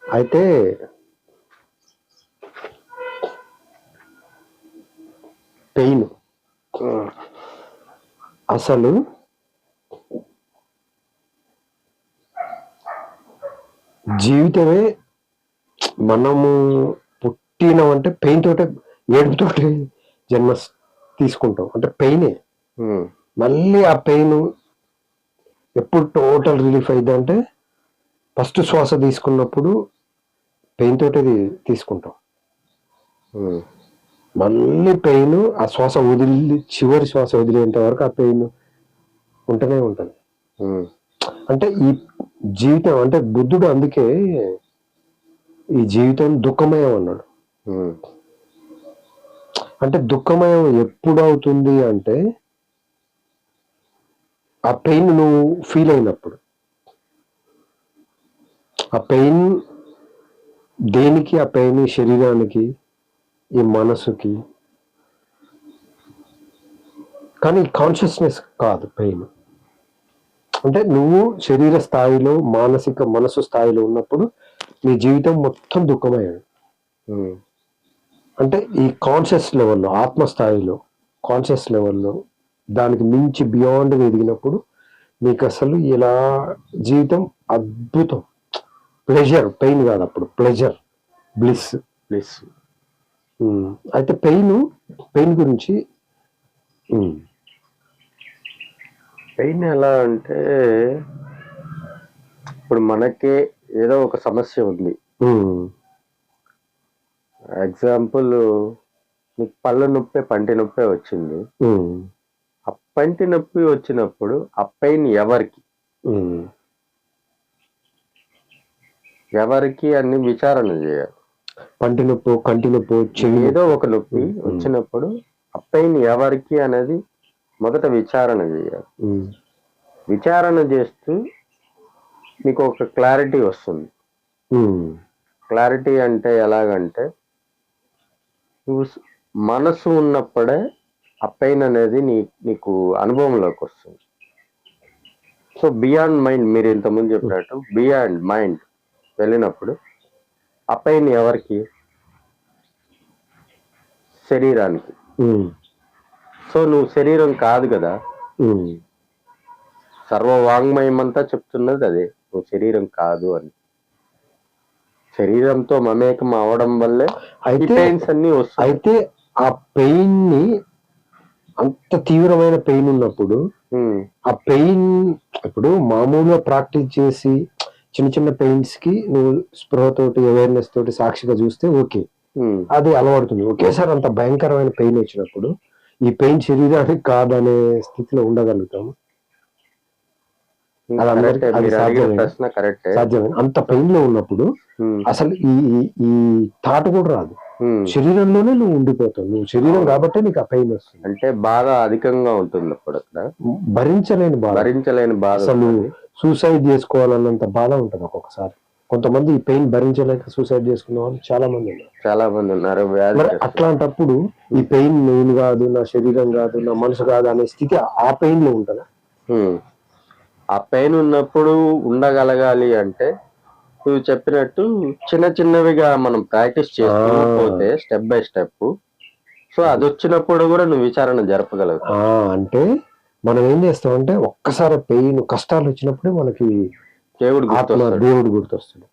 అయితే పెయిన్ అసలు జీవితమే మనము పుట్టినామంటే పెయిన్ తోటే ఏడుపుతోటి జన్మ తీసుకుంటాం. అంటే పెయినే. మళ్ళీ ఆ పెయిన్ ఎప్పుడు టోటల్ రిలీఫ్ అయింది అంటే ఫస్ట్ శ్వాస తీసుకున్నప్పుడు పెయిన్ తోటి తీసుకుంటాం. మళ్ళీ పెయిన్ ఆ శ్వాస వదిలి చివరి శ్వాస వదిలేంత వరకు ఆ పెయిన్ ఉంటూనే ఉంటుంది. అంటే ఈ జీవితం అంటే బుద్ధుడు అందుకే ఈ జీవితం దుఃఖమయం అన్నాడు. అంటే దుఃఖమయం ఎప్పుడు అవుతుంది అంటే ఆ పెయిన్ నువ్వు ఫీల్ అయినప్పుడు. ఆ పెయిన్ దేనికి? ఆ పెయిన్ శరీరానికి, ఈ మనసుకి. కానీ కాన్షియస్నెస్ కాదు పెయిన్. అంటే నువ్వు శరీర స్థాయిలో మానసిక మనసు స్థాయిలో ఉన్నప్పుడు నీ జీవితం మొత్తం దుఃఖమయ్యాడు. అంటే ఈ కాన్షియస్ లెవెల్లో ఆత్మస్థాయిలో కాన్షియస్ లెవెల్లో దానికి మించి బియాండ్ ఎదిగినప్పుడు నీకు అసలు ఇలా జీవితం అద్భుతం. ప్లెజర్, పెయిన్ కాదు అప్పుడు, ప్లెజర్, బ్లిస్. అయితే పెయిన్ గురించి పెయిన్ ఎలా అంటే ఇప్పుడు మనకే ఏదో ఒక సమస్య ఉంది. ఎగ్జాంపుల్ నీకు పళ్ళ నొప్పి పంటి నొప్పి వచ్చింది. ఆ పంటి నొప్పి వచ్చినప్పుడు ఆ పెయిన్ ఎవరికి అని విచారణ చేయాలి. పంటి నొప్పి, కంటి నొప్పి, ఏదో ఒక నొప్పి వచ్చినప్పుడు ఆ పెయిన్ ఎవరికి అనేది మొదట విచారణ చేయాలి. విచారణ చేస్తూ నీకు ఒక క్లారిటీ వస్తుంది. క్లారిటీ అంటే ఎలాగంటే నువ్వు మనసు ఉన్నప్పుడే ఆ పెయిన్ అనేది నీకు అనుభవంలోకి వస్తుంది. సో బియాండ్ మైండ్, మీరు ఇంతకుముందు చెప్పినట్టు బియాండ్ మైండ్ వెళ్ళినప్పుడు ఆ పెయిన్ ఎవరికి? శరీరానికి. సో నువ్వు శరీరం కాదు కదా. సర్వవాంగ్మయం అంతా చెప్తున్నది అదే, నువ్వు శరీరం కాదు అని. శరీరంతో మమేకం అవడం వల్లే పెయిన్స్ అన్ని వస్తాయి. అయితే ఆ పెయిన్ ని, అంత తీవ్రమైన పెయిన్ ఉన్నప్పుడు ఆ పెయిన్ ఇప్పుడు మామూలుగా ప్రాక్టీస్ చేసి చిన్న చిన్న పెయిన్స్ కి నువ్వు స్పృహతోటి అవేర్నెస్ తోటి సాక్షిగా చూస్తే ఓకే, అది అలవాడుతుంది. ఒకేసారి అంత భయంకరమైన పెయిన్ వచ్చినప్పుడు ఈ పెయిన్ శరీరానికి కాదనే స్థితిలో ఉండగలుగుతాము. అది సాధ్యమే. అంత పెయిన్ లో ఉన్నప్పుడు అసలు ఈ థాట్ కూడా రాదు. శరీరంలోనే నువ్వు ఉండిపోతావు. నువ్వు శరీరం కాబట్టి నీకు ఆ పెయిన్ వస్తుంది. అంటే బాధ అధికంగా ఉంటుంది అప్పుడు. అక్కడ భరించలేని బాధ. అసలు సూసైడ్ చేసుకోవాలన్నంత బాధ ఉంటుంది ఒక్కొక్కసారి. కొంతమంది ఈ పెయిన్ భరించలేక సూసైడ్ చేసుకునే వాళ్ళు చాలా మంది ఉన్నారు. అట్లాంటప్పుడు ఈ పెయిన్ నేను కాదు, నా శరీరం కాదు, నా మనసు కాదు అనే స్థితి ఆ పెయిన్ లో ఉంటుందా? ఆ పెయిన్ ఉన్నప్పుడు ఉండగలగాలి అంటే నువ్వు చెప్పినట్టు చిన్న చిన్నవిగా మనం ప్రాక్టీస్ చేసుకోకపోతే స్టెప్ బై స్టెప్, సో అది వచ్చినప్పుడు కూడా నువ్వు విచారణ జరపగలుగుతావు. అంటే మనం ఏం చేస్తామంటే ఒక్కసారి పెయిన్ కష్టాలు వచ్చినప్పుడే మనకి దేవుడు గుర్తొస్తాడు.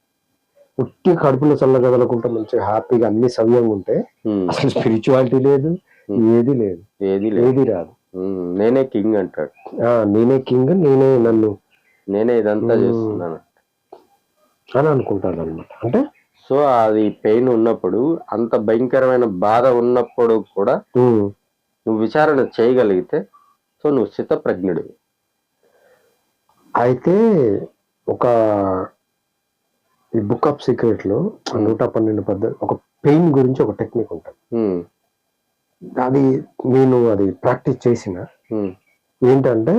పుట్టి కడుపులో చల్లగదలకుంటే మంచిగా హ్యాపీగా అన్ని సవ్యంగా ఉంటే అసలు స్పిరిచువాలిటీ లేదు, ఏది రాదు. నేనే కింగ్ అంటాడు. నేనే కింగ్, నేనే ఇదంతా చేస్తున్నాను అని అనుకుంటాడు అనమాట. అంటే సో అది పెయిన్ ఉన్నప్పుడు, అంత భయంకరమైన బాధ ఉన్నప్పుడు కూడా నువ్వు విచారణ చేయగలిగితే సో నువ్వు స్థితప్రజ్ఞుడివి. అయితే ఈ బుక్ ఆఫ్ సీక్రెట్ లో 112 పద్ధతి ఒక పెయిన్ గురించి ఒక టెక్నిక్ ఉంటుంది. అది నేను ప్రాక్టీస్ చేసిన. ఏంటంటే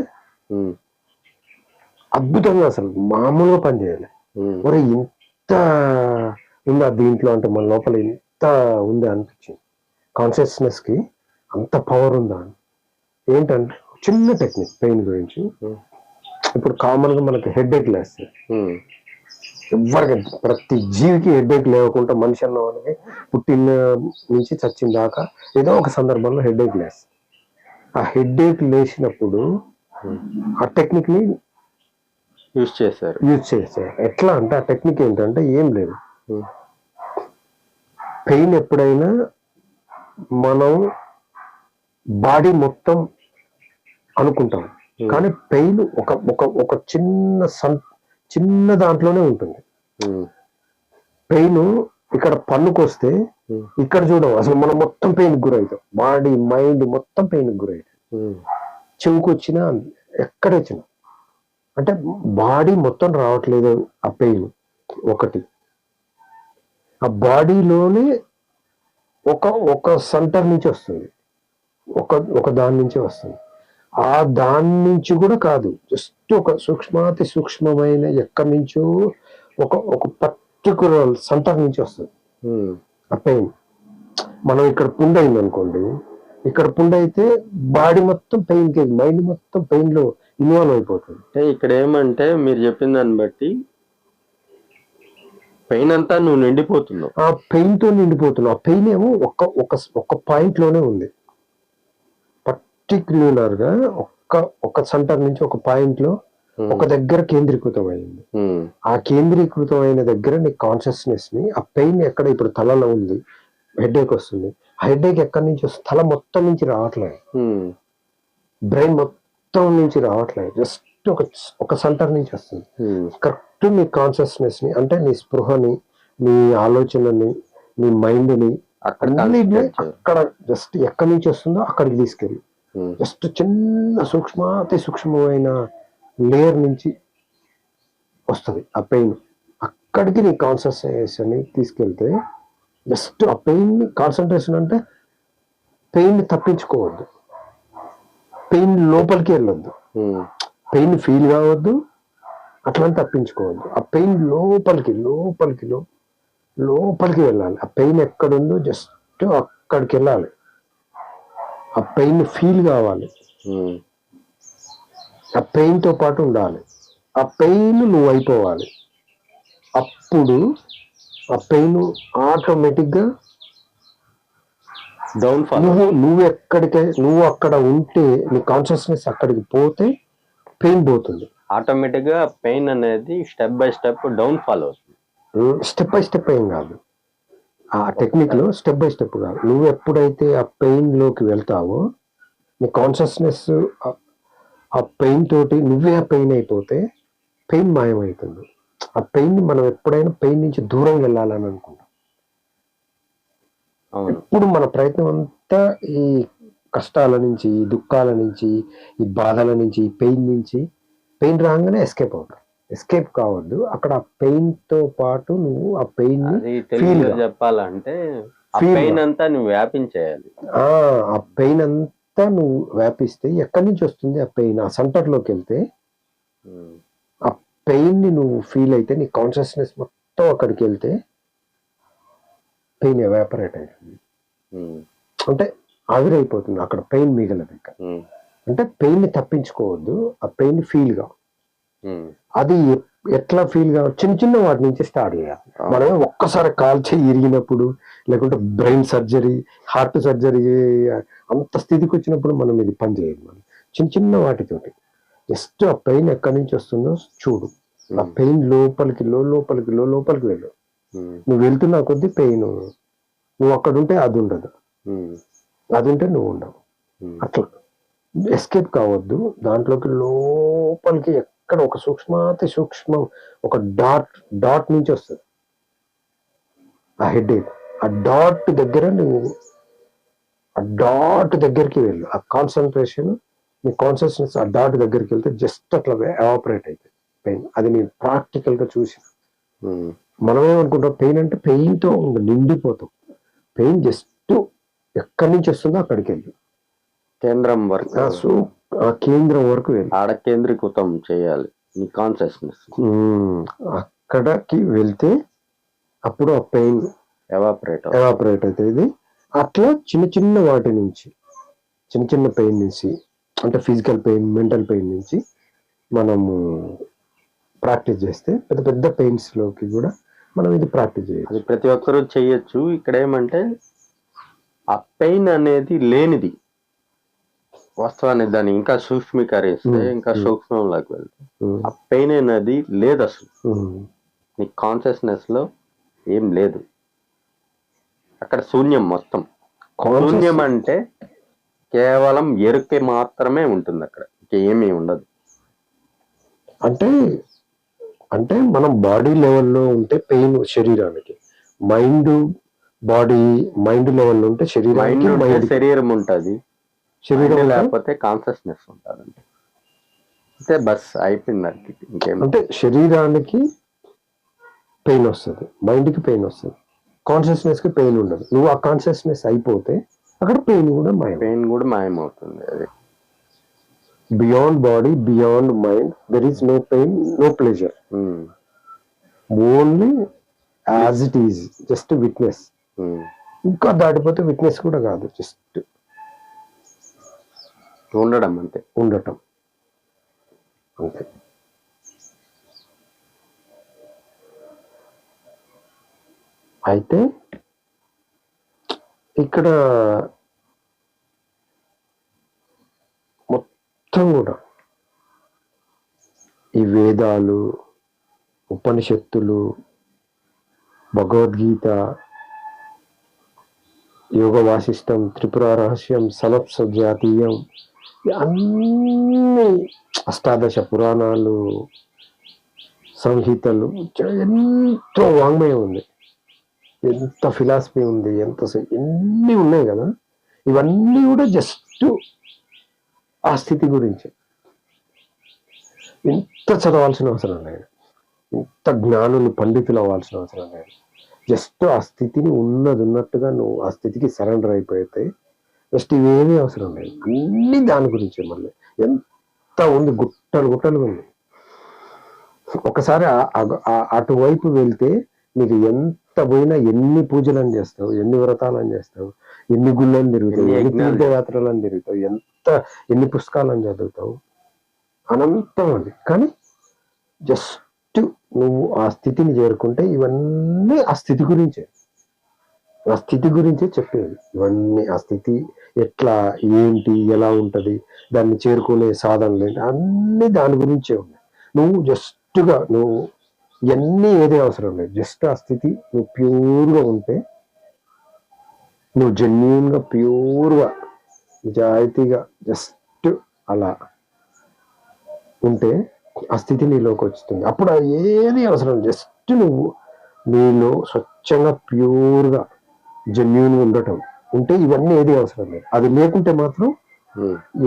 అద్భుతంగా అసలు మామూలుగా పనిచేయాలి. మరి ఇంత ఉందా దీంట్లో అంటే మన లోపల ఇంత ఉంది అనిపించింది. కాన్షియస్నెస్ కి అంత పవర్ ఉందా అని. ఏంటంటే చిన్న టెక్నిక్ పెయిన్ గురించి. ఇప్పుడు కామన్ గా మనకి హెడ్ ఏక్ లేస్తుంది. ఎవరికి ప్రతి జీవికి హెడ్ఏక్ లేకుండా మనిషి అన్న వాళ్ళకి పుట్టిన నుంచి చచ్చిన దాకా ఏదో ఒక సందర్భంలో హెడ్ఏక్ లేస్తుంది. ఆ హెడ్ఏక్ లేచినప్పుడు ఆ టెక్నిక్ ని యూజ్ చేశారు. ఎట్లా అంటే ఆ టెక్నిక్ ఏంటంటే ఏం లేదు, పెయిన్ ఎప్పుడైనా మనం బాడీ మొత్తం అనుకుంటాం, కానీ పెయిన్ ఒక ఒక ఒక చిన్న దాంట్లోనే ఉంటుంది. పెయిన్ ఇక్కడ పన్నుకు వస్తే ఇక్కడ చూడం, అసలు మనం మొత్తం పెయిన్ గురవుతాం, బాడీ మైండ్ మొత్తం పెయిన్ గురవుతాం. చెవుకు వచ్చినా ఎక్కడ వచ్చినా అంటే బాడీ మొత్తం రావట్లేదు ఆ పెయిన్. ఒకటి ఆ బాడీలోనే ఒక సెంటర్ నుంచి వస్తుంది, ఒక దాని నుంచి వస్తుంది. ఆ దాని నుంచి కూడా కాదు, జస్ట్ ఒక సూక్ష్మాతి సూక్ష్మమైన ఎక్కడి నుంచో ఒక పర్టికులర్ సెంటర్ నుంచి వస్తుంది ఆ పెయిన్. మనం ఇక్కడ పుండ్ అయింది అనుకోండి, ఇక్కడ పుండ్ అయితే బాడీ మొత్తం పెయిన్ కి, మైండ్ మొత్తం పెయిన్ లో ఇన్వాల్వ్ అయిపోతుంది. అంటే ఇక్కడ ఏమంటే మీరు చెప్పిన దాన్ని బట్టి పెయిన్ అంతా నువ్వు నిండిపోతున్నావు, ఆ పెయిన్ తో నిండిపోతున్నావు. ఆ పెయిన్ ఏమో ఒక పాయింట్ లోనే ఉంది, పర్టిక్యులర్ గా ఒక సెంటర్ నుంచి ఒక పాయింట్ లో ఒక దగ్గర కేంద్రీకృతం అయింది. ఆ కేంద్రీకృతమైన దగ్గర నీ కాన్షియస్నెస్ ని, ఆ పెయిన్ ఎక్కడ ఇప్పుడు తలలో ఉంది, హెడ్ఏక్ వస్తుంది, ఆ హెడ్ఏక్ ఎక్కడి నుంచి వస్తుంది, తల మొత్తం నుంచి రావట్లేదు, బ్రెయిన్ మొత్తం నుంచి రావట్లేదు, జస్ట్ ఒక సెంటర్ నుంచి వస్తుంది. కరెక్ట్ నీ కాన్షియస్నెస్ ని, అంటే నీ స్పృహని, నీ ఆలోచనని, నీ మైండ్ ని అన్నిటిని అక్కడ జస్ట్ ఎక్కడి నుంచి వస్తుందో అక్కడికి తీసుకెళ్ళి, జస్ట్ చిన్న అతి సూక్ష్మమైన లేయర్ నుంచి వస్తుంది ఆ పెయిన్. అక్కడికి నీ కాన్సన్ట్రేషన్ తీసుకెళ్తే జస్ట్ ఆ పెయిన్ కాన్సన్ట్రేషన్ అంటే పెయిన్ ని తప్పించుకోవద్దు, పెయిన్ లోపలికి వెళ్ళొద్దు, పెయిన్ ఫీల్ కావద్దు, అట్లా తప్పించుకోవద్దు. ఆ పెయిన్ లోపలికి వెళ్ళాలి. ఆ పెయిన్ ఎక్కడుందో జస్ట్ అక్కడికి వెళ్ళాలి, ఆ పెయిన్ ఫీల్ కావాలి, ఆ పెయిన్ తో పాటు ఉండాలి, ఆ పెయిన్ నువ్వు అయిపోవాలి. అప్పుడు ఆ పెయిన్ ఆటోమేటిక్ గా డౌన్ఫాల్. నువ్వు అక్కడ ఉంటే, నీ కాన్షియస్నెస్ అక్కడికి పోతే పెయిన్ పోతుంది. ఆటోమేటిక్ గా పెయిన్ అనేది స్టెప్ బై స్టెప్ డౌన్ఫాల్ అవుతుంది. స్టెప్ బై స్టెప్ ఏం కాదు, ఆ టెక్నిక్ లో స్టెప్ బై స్టెప్ కాదు. నువ్వు ఎప్పుడైతే ఆ పెయిన్ లోకి వెళ్తావో, నీ కాన్షియస్నెస్ ఆ పెయిన్ తోటి నువ్వే ఆ పెయిన్ అయిపోతే పెయిన్ మాయమవుతుంది. ఆ పెయిన్ మనం ఎప్పుడైనా పెయిన్ నుంచి దూరం వెళ్ళాలని అనుకుంటాం. ఎప్పుడు మన ప్రయత్నం అంతా ఈ కష్టాల నుంచి, ఈ దుఃఖాల నుంచి, ఈ బాధల నుంచి, ఈ పెయిన్ రాగానే ఎస్కేప్ అవుతాం. ఎస్కేప్ కావద్దు, అక్కడ ఆ పెయిన్ తో పాటు నువ్వు ఆ పెయిన్ చెప్పాలంటే పెయిన్ అంతా నువ్వు వ్యాపించేయాలి. ఆ పెయిన్ అంతా నువ్వు వ్యాపిస్తే ఎక్కడి నుంచి వస్తుంది ఆ పెయిన్, ఆ సెంటర్ లోకి వెళ్తే ఆ పెయిన్ ని నువ్వు ఫీల్ అయితే, నీ కాన్షియస్నెస్ మొత్తం అక్కడికి వెళ్తే పెయిన్ ఎవాపరేట్ అవుతుంది, అంటే ఆవిరైపోతుంది. అక్కడ పెయిన్ మిగలదు. అంటే పెయిన్ ని తప్పించుకోవద్దు, ఆ పెయిన్ ఫీల్ గా. అది ఎట్లా ఫీల్ గా, చిన్న వాటి నుంచి స్టార్ట్ చేయాలి. మనమే ఒక్కసారి కాల్చి ఇరిగినప్పుడు, లేకుంటే బ్రెయిన్ సర్జరీ, హార్ట్ సర్జరీ అంత స్థితికి వచ్చినప్పుడు మనం ఇది పని చేయదు. మనం చిన్న వాటితోటి జస్ట్ ఆ పెయిన్ ఎక్కడి నుంచి వస్తుందో చూడు, ఆ పెయిన్ లోపలికి వెళ్ళు. నువ్వు వెళ్తున్నా కొద్దీ పెయిన్, నువ్వు అక్కడ ఉంటే అది ఉండదు, అది ఉంటే నువ్వు ఉండవు. అట్లా ఎస్కేప్ కావద్దు, దాంట్లోకి లోపలికి ఎక్కడ ఒక సూక్ష్మాతి సూక్ష్మం, ఒక డాట్ నుంచి వస్తుంది ఆ హెడ్ఏక్. ఆ డాట్ దగ్గరికి వెళ్ళు, ఆ కాన్సన్ట్రేషన్, నీ కాన్షియస్నెస్ ఆ డాట్ దగ్గరికి వెళ్తే జస్ట్ అట్లా ఎవాపరేట్ అవుతుంది పెయిన్. అది నేను ప్రాక్టికల్ గా చూసి. మనం ఏమనుకుంటాం, పెయిన్ అంటే పెయిన్ తో నిండిపోతాం. పెయిన్ జస్ట్ ఎక్కడి నుంచి వస్తుందో అక్కడికి వెళ్ళి కేంద్రం వరకు, ఆ కేంద్రం వరకు వెళ్ళి ఆడ కేంద్రీకృతం చేయాలి నీ కాన్షియస్నెస్. అక్కడికి వెళ్తే అప్పుడు ఆ పెయిన్ ఎవాపరేట్ అవుతుంది. అట్లా చిన్న వాటి నుంచి, చిన్న పెయిన్ నుంచి, అంటే ఫిజికల్ పెయిన్, మెంటల్ పెయిన్ నుంచి మనము ప్రాక్టీస్ చేస్తే పెద్ద పెద్ద పెయిన్స్ లోకి కూడా మనం ఇది ప్రాక్టీస్ చేయొచ్చు. అది ప్రతి ఒక్కరూ చెయ్యొచ్చు. ఇక్కడ ఏమంటే ఆ పెయిన్ అనేది లేనిది వాస్తవాన్ని దాన్ని ఇంకా సూక్ష్మీకరిస్తే ఇంకా సూక్ష్మంలోకి వెళ్తే ఆ పెయిన్ అనేది లేదు అసలు. నీ కాన్షియస్నెస్ లో ఏం లేదు, అక్కడ శూన్యం మొత్తం. శూన్యం అంటే కేవలం ఎరుక మాత్రమే ఉంటుంది, అక్కడ ఇంకేమీ ఉండదు. అంటే అంటే మనం బాడీ లెవెల్లో ఉంటే పెయిన్ శరీరానికి, మైండ్ లెవెల్లో ఉంటే శరీరానికి శరీరం ఉంటుంది, శరీరం లేకపోతే కాన్షియస్నెస్ ఉంటుంది. అంటే బస్ అయిపోయింది దానికి ఇంకేం. అంటే శరీరానికి పెయిన్ వస్తుంది, మైండ్కి పెయిన్ వస్తుంది, కాన్షియస్నెస్ కి పెయిన్ ఉండదు. నువ్వు ఆ కాన్షియస్నెస్ అయిపోతే అక్కడ పెయిన్ కూడా మాయమవుతుంది. అది beyond body, beyond mind, there is no pain, no pleasure, only as it is, just witness. ఇంకా దాటిపోతే విట్నెస్ కూడా కాదు, జస్ట్ ఉండడం అంతే, ఉండటం అంతే. అయితే ఇక్కడ మొత్తం కూడా ఈ వేదాలు, ఉపనిషత్తులు, భగవద్గీత, యోగ వాసిష్టం, త్రిపుర రహస్యం, సనత్ సజాతీయం, అన్ని అష్టాదశ పురాణాలు, సంహితలు, ఎంతో వాంగ్మయం ఉంది, ఎంత ఫిలాసఫీ ఉంది, ఎన్ని ఉన్నాయి కదా. ఇవన్నీ కూడా జస్ట్ ఆ స్థితి గురించి. ఎంత చదవాల్సిన అవసరం లేదు, ఎంత జ్ఞానులు పండితులు అవ్వాల్సిన అవసరం లేదు. జస్ట్ ఆ స్థితిని ఉన్నట్టుగా నువ్వు ఆ స్థితికి సరెండర్ అయిపోతే జస్ట్ ఇవేమీ అవసరం లేదు, అన్ని దాని గురించే. మళ్ళీ ఎంత ఉంది, గుట్టలు ఉంది. ఒకసారి అటువైపు వెళ్తే నీకు ఎంత పోయినా, ఎన్ని పూజలను చేస్తావు, ఎన్ని వ్రతాలను చేస్తావు, ఎన్ని గుళ్ళని తిరుగుతావు, ఎన్ని తీర్థయాత్రలను తిరుగుతావు, ఎన్ని పుస్తకాలను చదువుతావు, అనంతం అది. కానీ జస్ట్ నువ్వు ఆ స్థితిని చేరుకుంటే ఇవన్నీ ఆ స్థితి గురించే చెప్పేది. ఇవన్నీ ఆ స్థితి ఎట్లా, ఏంటి, ఎలా ఉంటది, దాన్ని చేరుకునే సాధనలు ఏంటి, అన్ని దాని గురించే ఉన్నాయి. నువ్వు జస్ట్గా నువ్వు ఇవన్నీ ఏదే అవసరం లేదు, జస్ట్ ఆ స్థితి నువ్వు ప్యూర్గా ఉంటే, నువ్వు జెన్యూన్గా ప్యూర్గా నిజాయితీగా జస్ట్ అలా ఉంటే ఆ స్థితి నీలోకి వస్తుంది. అప్పుడు ఏది అవసరం, జస్ట్ నువ్వు నీలో స్వచ్ఛంగా ప్యూర్గా జెన్యూన్గా ఉండటం ఉంటే ఇవన్నీ ఏది అవసరం లేదు. అది లేకుంటే మాత్రం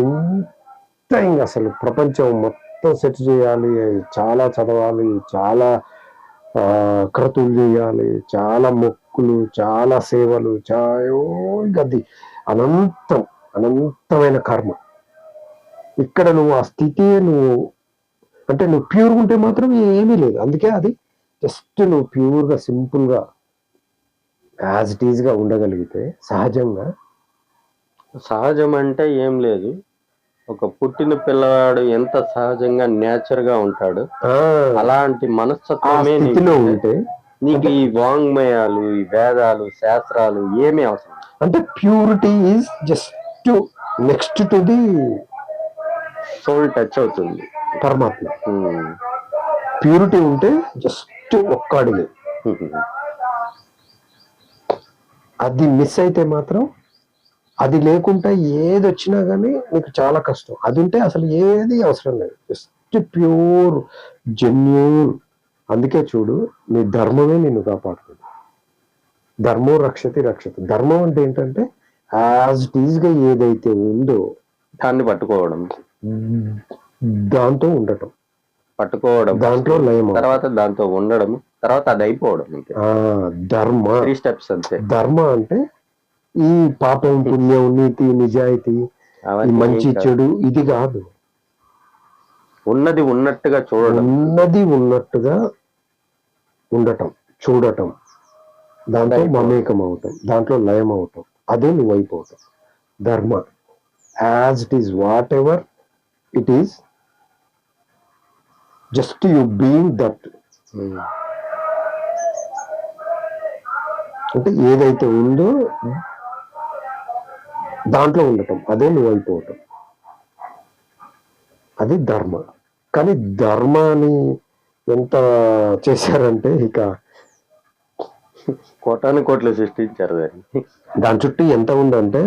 ఎంత ఇంకా అసలు ప్రపంచం మొత్తం సెట్ చేయాలి, చాలా చదవాలి, చాలా క్రతువులు చేయాలి, చాలా మొక్కులు, చాలా సేవలు, అది అనంతమైన కర్మ. ఇక్కడ నువ్వు ఆ స్థితి నువ్వు ప్యూర్గా ఉంటే మాత్రం ఏమీ లేదు. అందుకే అది జస్ట్ నువ్వు ప్యూర్గా సింపుల్గా యాజ్ ఇట్ ఈజ్ గా ఉండగలిగితే సహజం అంటే ఏం లేదు. ఒక పుట్టిన పిల్లవాడు ఎంత సహజంగా నేచర్ గా ఉంటాడు, అలాంటి మనస్తత్వమే ఉంటే నీకు ఈ వాంగ్మయాలు, ఈ వేదాలు, శాస్త్రాలు ఏమీ అవసరం. అంటే purity is just next to the soul touch అవుతుంది పరమాత్మ. ప్యూరిటీ ఉంటే జస్ట్ ఒక్క అడుగు. అది మిస్ అయితే మాత్రం, అది లేకుండా ఏది వచ్చినా కానీ నీకు చాలా కష్టం. అది ఉంటే అసలు ఏది అవసరం లేదు, జస్ట్ ప్యూర్ జెన్యూన్. అందుకే చూడు, నీ ధర్మమే నిన్ను కాపాడుతుంది. ధర్మో రక్షతి. ధర్మం అంటే ఏంటంటే యాజ్ ఇట్ ఈజ్ గా ఏదైతే ఉందో దాన్ని పట్టుకోవడం, దాంతో ఉండటం, పట్టుకోవడం, దాంట్లో లయం, తర్వాత దాంతో ఉండడం, తర్వాత అది అయిపోవడం. ధర్మ 3 స్టెప్స్ అంతే. ధర్మ అంటే ఈ పాపం, పుణ్యం, నీతి, నిజాయితీ, మంచి చెడు ఇది కాదు. ఉన్నది ఉన్నట్టుగా చూడడం, ఉన్నది ఉన్నట్టుగా ఉండటం, చూడటం, దాంట్లో మమేకం అవటం, దాంట్లో లయం అవటం, అదే నువ్వు అయిపోవటం. ధర్మ as it is, what ever it is, just you being that. అంటే ఏదైతే ఉందో దాంట్లో ఉండటం, అదే నువ్వు అయిపోవటం, అది ధర్మ. కానీ ధర్మాన్ని ఎంత చేశారంటే ఇక కోటాను కోట్లు సృష్టించారు దాన్ని. దాని చుట్టూ ఎంత ఉందంటే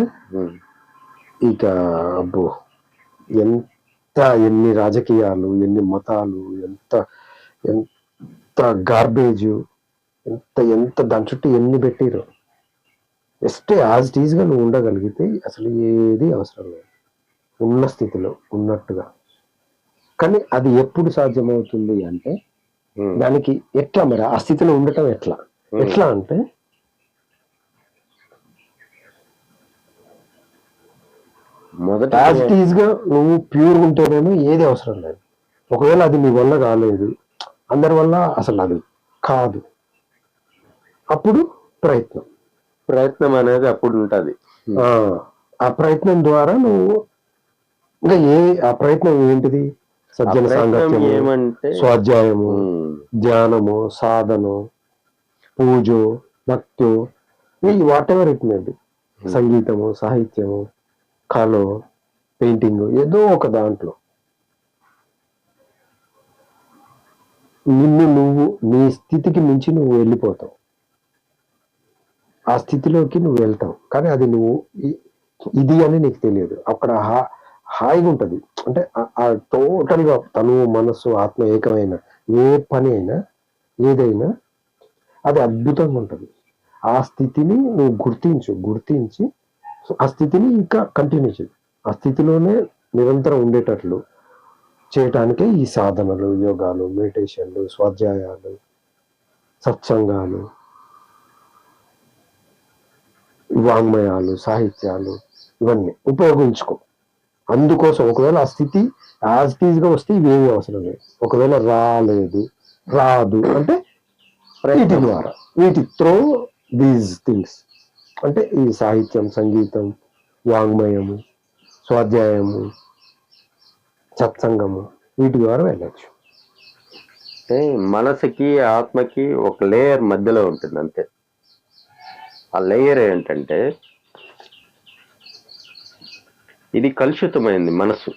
ఇక అబ్బో, ఎన్ని రాజకీయాలు, ఎన్ని మతాలు, ఎంత ఎంత గార్బేజ్, ఎంత దాని చుట్టూ ఎన్ని పెట్టిరు. జస్ట్ యాజ్ ఇట్ ఈజ్ గా నువ్వు ఉండగలిగితే అసలు ఏది అవసరం లేదు, ఉన్న స్థితిలో ఉన్నట్టుగా. కానీ అది ఎప్పుడు సాధ్యమవుతుంది అంటే దానికి ఎట్లా మరి ఆ స్థితిలో ఉండటం ఎట్లా అంటే మొదట యాజ్ ఇట్ ఈజ్ గా నువ్వు ప్యూర్ ఉంటేనేమో ఏది అవసరం లేదు. ఒకవేళ అది నీ వల్ల కాలేదు, అందరి వల్ల అసలు అది కాదు, అప్పుడు ప్రయత్నం అనేది అప్పుడు ఉంటది. ఆ ప్రయత్నం ద్వారా నువ్వు ఇంకా ఆ ప్రయత్నం ఏంటిది? సజ్జన సాంగత్యము, ఏమంటే స్వాధ్యాయము, ధ్యానము, సాధన, పూజ, భక్తు, whatever it may be, సంగీతము, సాహిత్యము, కళ, పెయింటింగ్, ఏదో ఒక దాంట్లో నువ్వు నీ స్థితికి మించి నువ్వు వెళ్ళిపోతావు, ఆ స్థితిలోకి నువ్వు వెళ్తావు. కానీ అది నువ్వు ఇది అని నీకు తెలియదు. అక్కడ హాయిగా ఉంటది. అంటే ఆ టోటల్ గా తను, మనస్సు, ఆత్మ ఏకమైన ఏ పని అయినా ఏదైనా అది అద్భుతంగా ఉంటది. ఆ స్థితిని నువ్వు గుర్తించి ఆ స్థితిని ఇంకా కంటిన్యూ చేయి. ఆ స్థితిలోనే నిరంతరం ఉండేటట్లు చేయటానికే ఈ సాధనలు, యోగాలు, మెడిటేషన్లు, స్వాధ్యాయాలు, సత్సంగాలు, వాంగ్మయాలు, సాహిత్యాలు, ఇవన్నీ ఉపయోగించుకో. అందుకోసం ఒకవేళ ఆ స్థితి యాజ్ ఇట్ ఈజ్ గా వస్తే ఇవేమీ అవసరం లేదు. ఒకవేళ రాదు అంటే వీటి ద్వారా త్రో దీస్ థింగ్స్, అంటే ఈ సాహిత్యం, సంగీతం, వాంగ్మయము, స్వాధ్యాయము, సత్సంగము, వీటి ద్వారా వెళ్ళచ్చు. అంటే మనసుకి ఆత్మకి ఒక లేయర్ మధ్యలో ఉంటుంది అంతే. ఆ లేయర్ ఏంటంటే ఇది కలుషితమైంది మనసు.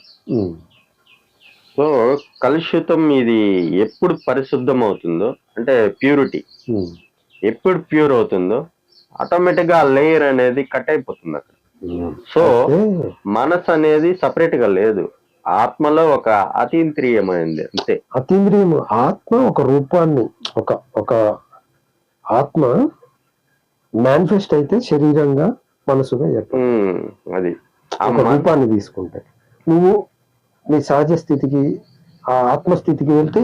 సో కలుషితం ఇది ఎప్పుడు పరిశుద్ధం అవుతుందో, అంటే ప్యూరిటీ ఎప్పుడు ప్యూర్ అవుతుందో ఆటోమేటిక్ గా ఆ లేయర్ అనేది కట్ అయిపోతుంది అక్కడ. సో మనసు అనేది సపరేట్ గా లేదు, ఆత్మలో ఒక అతీంద్రియమైంది అంతే. అతీంద్రియము ఆత్మ ఒక రూపాన్ని, ఒక ఆత్మ మేనిఫెస్ట్ అయితే శరీరంగా, మనసుగా అది ఒక రూపాన్ని తీసుకుంటే నువ్వు నీ సహజ స్థితికి, ఆ ఆత్మస్థితికి వెళ్తే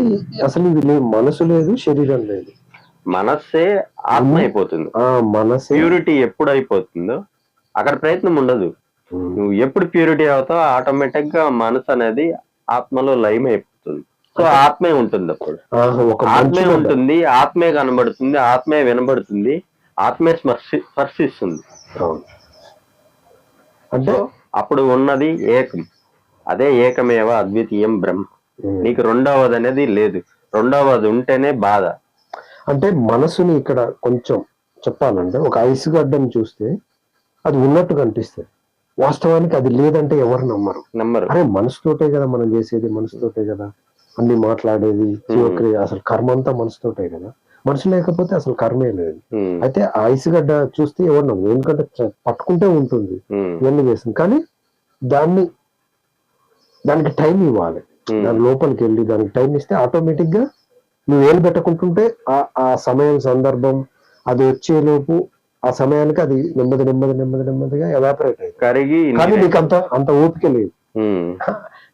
అసలు ఇది లేదు, మనసు లేదు, శరీరం లేదు, మనస్సే ఆత్మ అయిపోతుంది. మనసు ప్యూరిటీ ఎప్పుడు అయిపోతుందో అక్కడ ప్రయత్నం ఉండదు. నువ్వు ఎప్పుడు ప్యూరిటీ అవుతావు ఆటోమేటిక్ గా మనసు అనేది ఆత్మలో లయం అయిపోతుంది. సో ఆత్మే ఉంటుంది, అప్పుడు ఆత్మే ఉంటుంది, ఆత్మే కనబడుతుంది, ఆత్మే వినబడుతుంది, ఆత్మే స్పర్శిస్తుంది. అంటే అప్పుడు ఉన్నది ఏకం, అదే ఏకమేవ అద్వితీయం బ్రహ్మ. నీకు రెండవది అనేది లేదు, రెండవది ఉంటేనే బాధ. అంటే మనసుని ఇక్కడ కొంచెం చెప్పాలంటే ఒక ఐస్ గడ్డను చూస్తే అది ఉన్నట్టు కనిపిస్తుంది, వాస్తవానికి అది లేదంటే ఎవరు నమ్మరు. అరే మనసుతోటే కదా మనం చేసేది, మనసుతోటే కదా అన్ని మాట్లాడేది, జీవక్రియ, అసలు కర్మ అంతా మనసుతోటే కదా, మనసు లేకపోతే అసలు కర్మే లేదు. అయితే ఆ ఐస్ గడ్డ చూస్తే ఎవరు నమ్మరు, ఎందుకంటే పట్టుకుంటే ఉంటుంది, ఇవన్నీ చేస్తుంది. కానీ దానికి టైం ఇవ్వాలి, దాని లోపలికి వెళ్ళి దానికి టైం ఇస్తే ఆటోమేటిక్ గా నువ్వు ఏలు పెట్టకుంటుంటే ఆ సమయం, సందర్భం అది వచ్చేలోపు ఆ సమయానికి అది నెమ్మదిగా ఎవాపరేట్ అయ్యి కరిగి. కానీ నీకు అంత ఓపిక లేదు,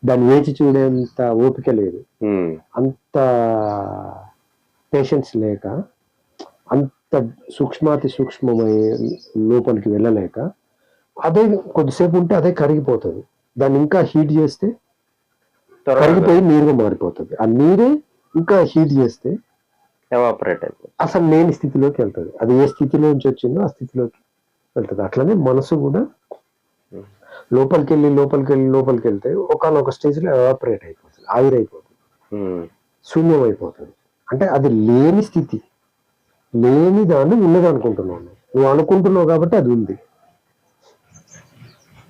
దాన్ని వేచి చూడేంత ఓపిక లేదు, అంత పేషెన్స్ లేక, అంత సూక్ష్మాతి సూక్ష్మమై లోపలికి వెళ్ళలేక అదే కొద్దిసేపు ఉంటే అదే కరిగిపోతుంది. దాన్ని ఇంకా హీట్ చేస్తే కరిగిపోయి నీరుగా మారిపోతుంది. ఆ నీరే ఇంకా హీట్ చేస్తే ఎవాపరేట్ అయిపోతుంది, అసలు లేని స్థితిలోకి వెళ్తుంది. అది ఏ స్థితిలోంచి వచ్చిందో ఆ స్థితిలోకి వెళ్తుంది. అట్లనే మనసు కూడా లోపలికి వెళ్తే ఒకనొక స్టేజ్ లో ఎవాపరేట్ అయిపోతుంది, ఆవిరైపోతుంది. శూన్యం అయిపోతుంది. అంటే అది లేని స్థితి, లేని దాన్ని ఉన్నది అనుకుంటున్నావు. నువ్వు అనుకుంటున్నావు కాబట్టి అది ఉంది.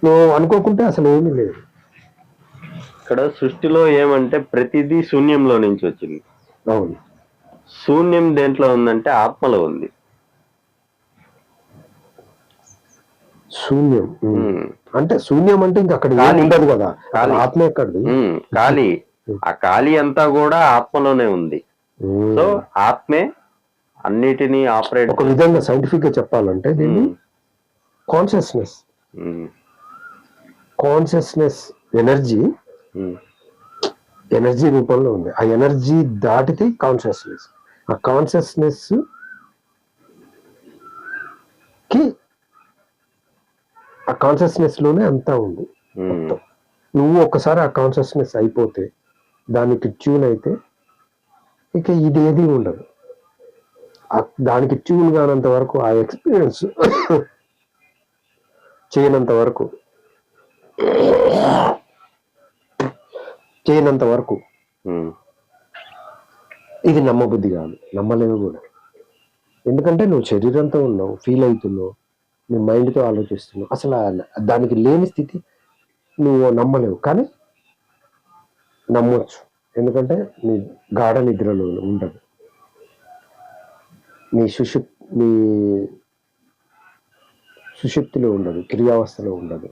నువ్వు అనుకోకుంటే అసలు ఏమీ లేదు. ఇక్కడ సృష్టిలో ఏమంటే ప్రతిదీ శూన్యంలో నుంచి వచ్చింది. అవును, శూన్యం దేంట్లో ఉందంటే ఆత్మలో ఉంది. శూన్యం. అంటే శూన్యం అంటే ఇంకా అక్కడ ఖాళీ. ఉండదు కదా, ఖాళీ. ఆత్మ ఎక్కడిది? ఖాళీ. ఆ ఖాళీ అంతా కూడా ఆత్మలోనే ఉంది. సో ఆత్మే అన్నిటినీ ఆపరేట్. ఒక విధంగా సైంటిఫిక్ గా చెప్పాలంటే దీన్ని కాన్షియస్నెస్, కాన్షియస్నెస్ ఎనర్జీ, ఎనర్జీ రూపంలో ఉంది. ఆ ఎనర్జీ దాటితే కాన్షియస్నెస్. ఆ కాన్షియస్నెస్ కి, ఆ కాన్షియస్నెస్ లోనే అంతా ఉంది మొత్తం. నువ్వు ఒక్కసారి ఆ కాన్షియస్నెస్ అయిపోతే, దానికి ట్యూన్ అయితే ఇక ఇది ఏది ఉండదు. దానికి ట్యూన్ కానంత వరకు, ఆ ఎక్స్పీరియన్స్ చేయనంత వరకు ఇది నమ్మబుద్ధి కాదు, నమ్మలేవు కూడా. ఎందుకంటే నువ్వు శరీరంతో ఉన్నావు, ఫీల్ అవుతున్నావు, నీ మైండ్తో ఆలోచిస్తున్నావు. అసలు దానికి లేని స్థితి నువ్వు నమ్మలేవు. కానీ నమ్మొచ్చు, ఎందుకంటే నీ గాఢ నిద్రలో ఉండదు, నీ సుషుప్తిలో ఉండదు, క్రియావస్థలో ఉండదు.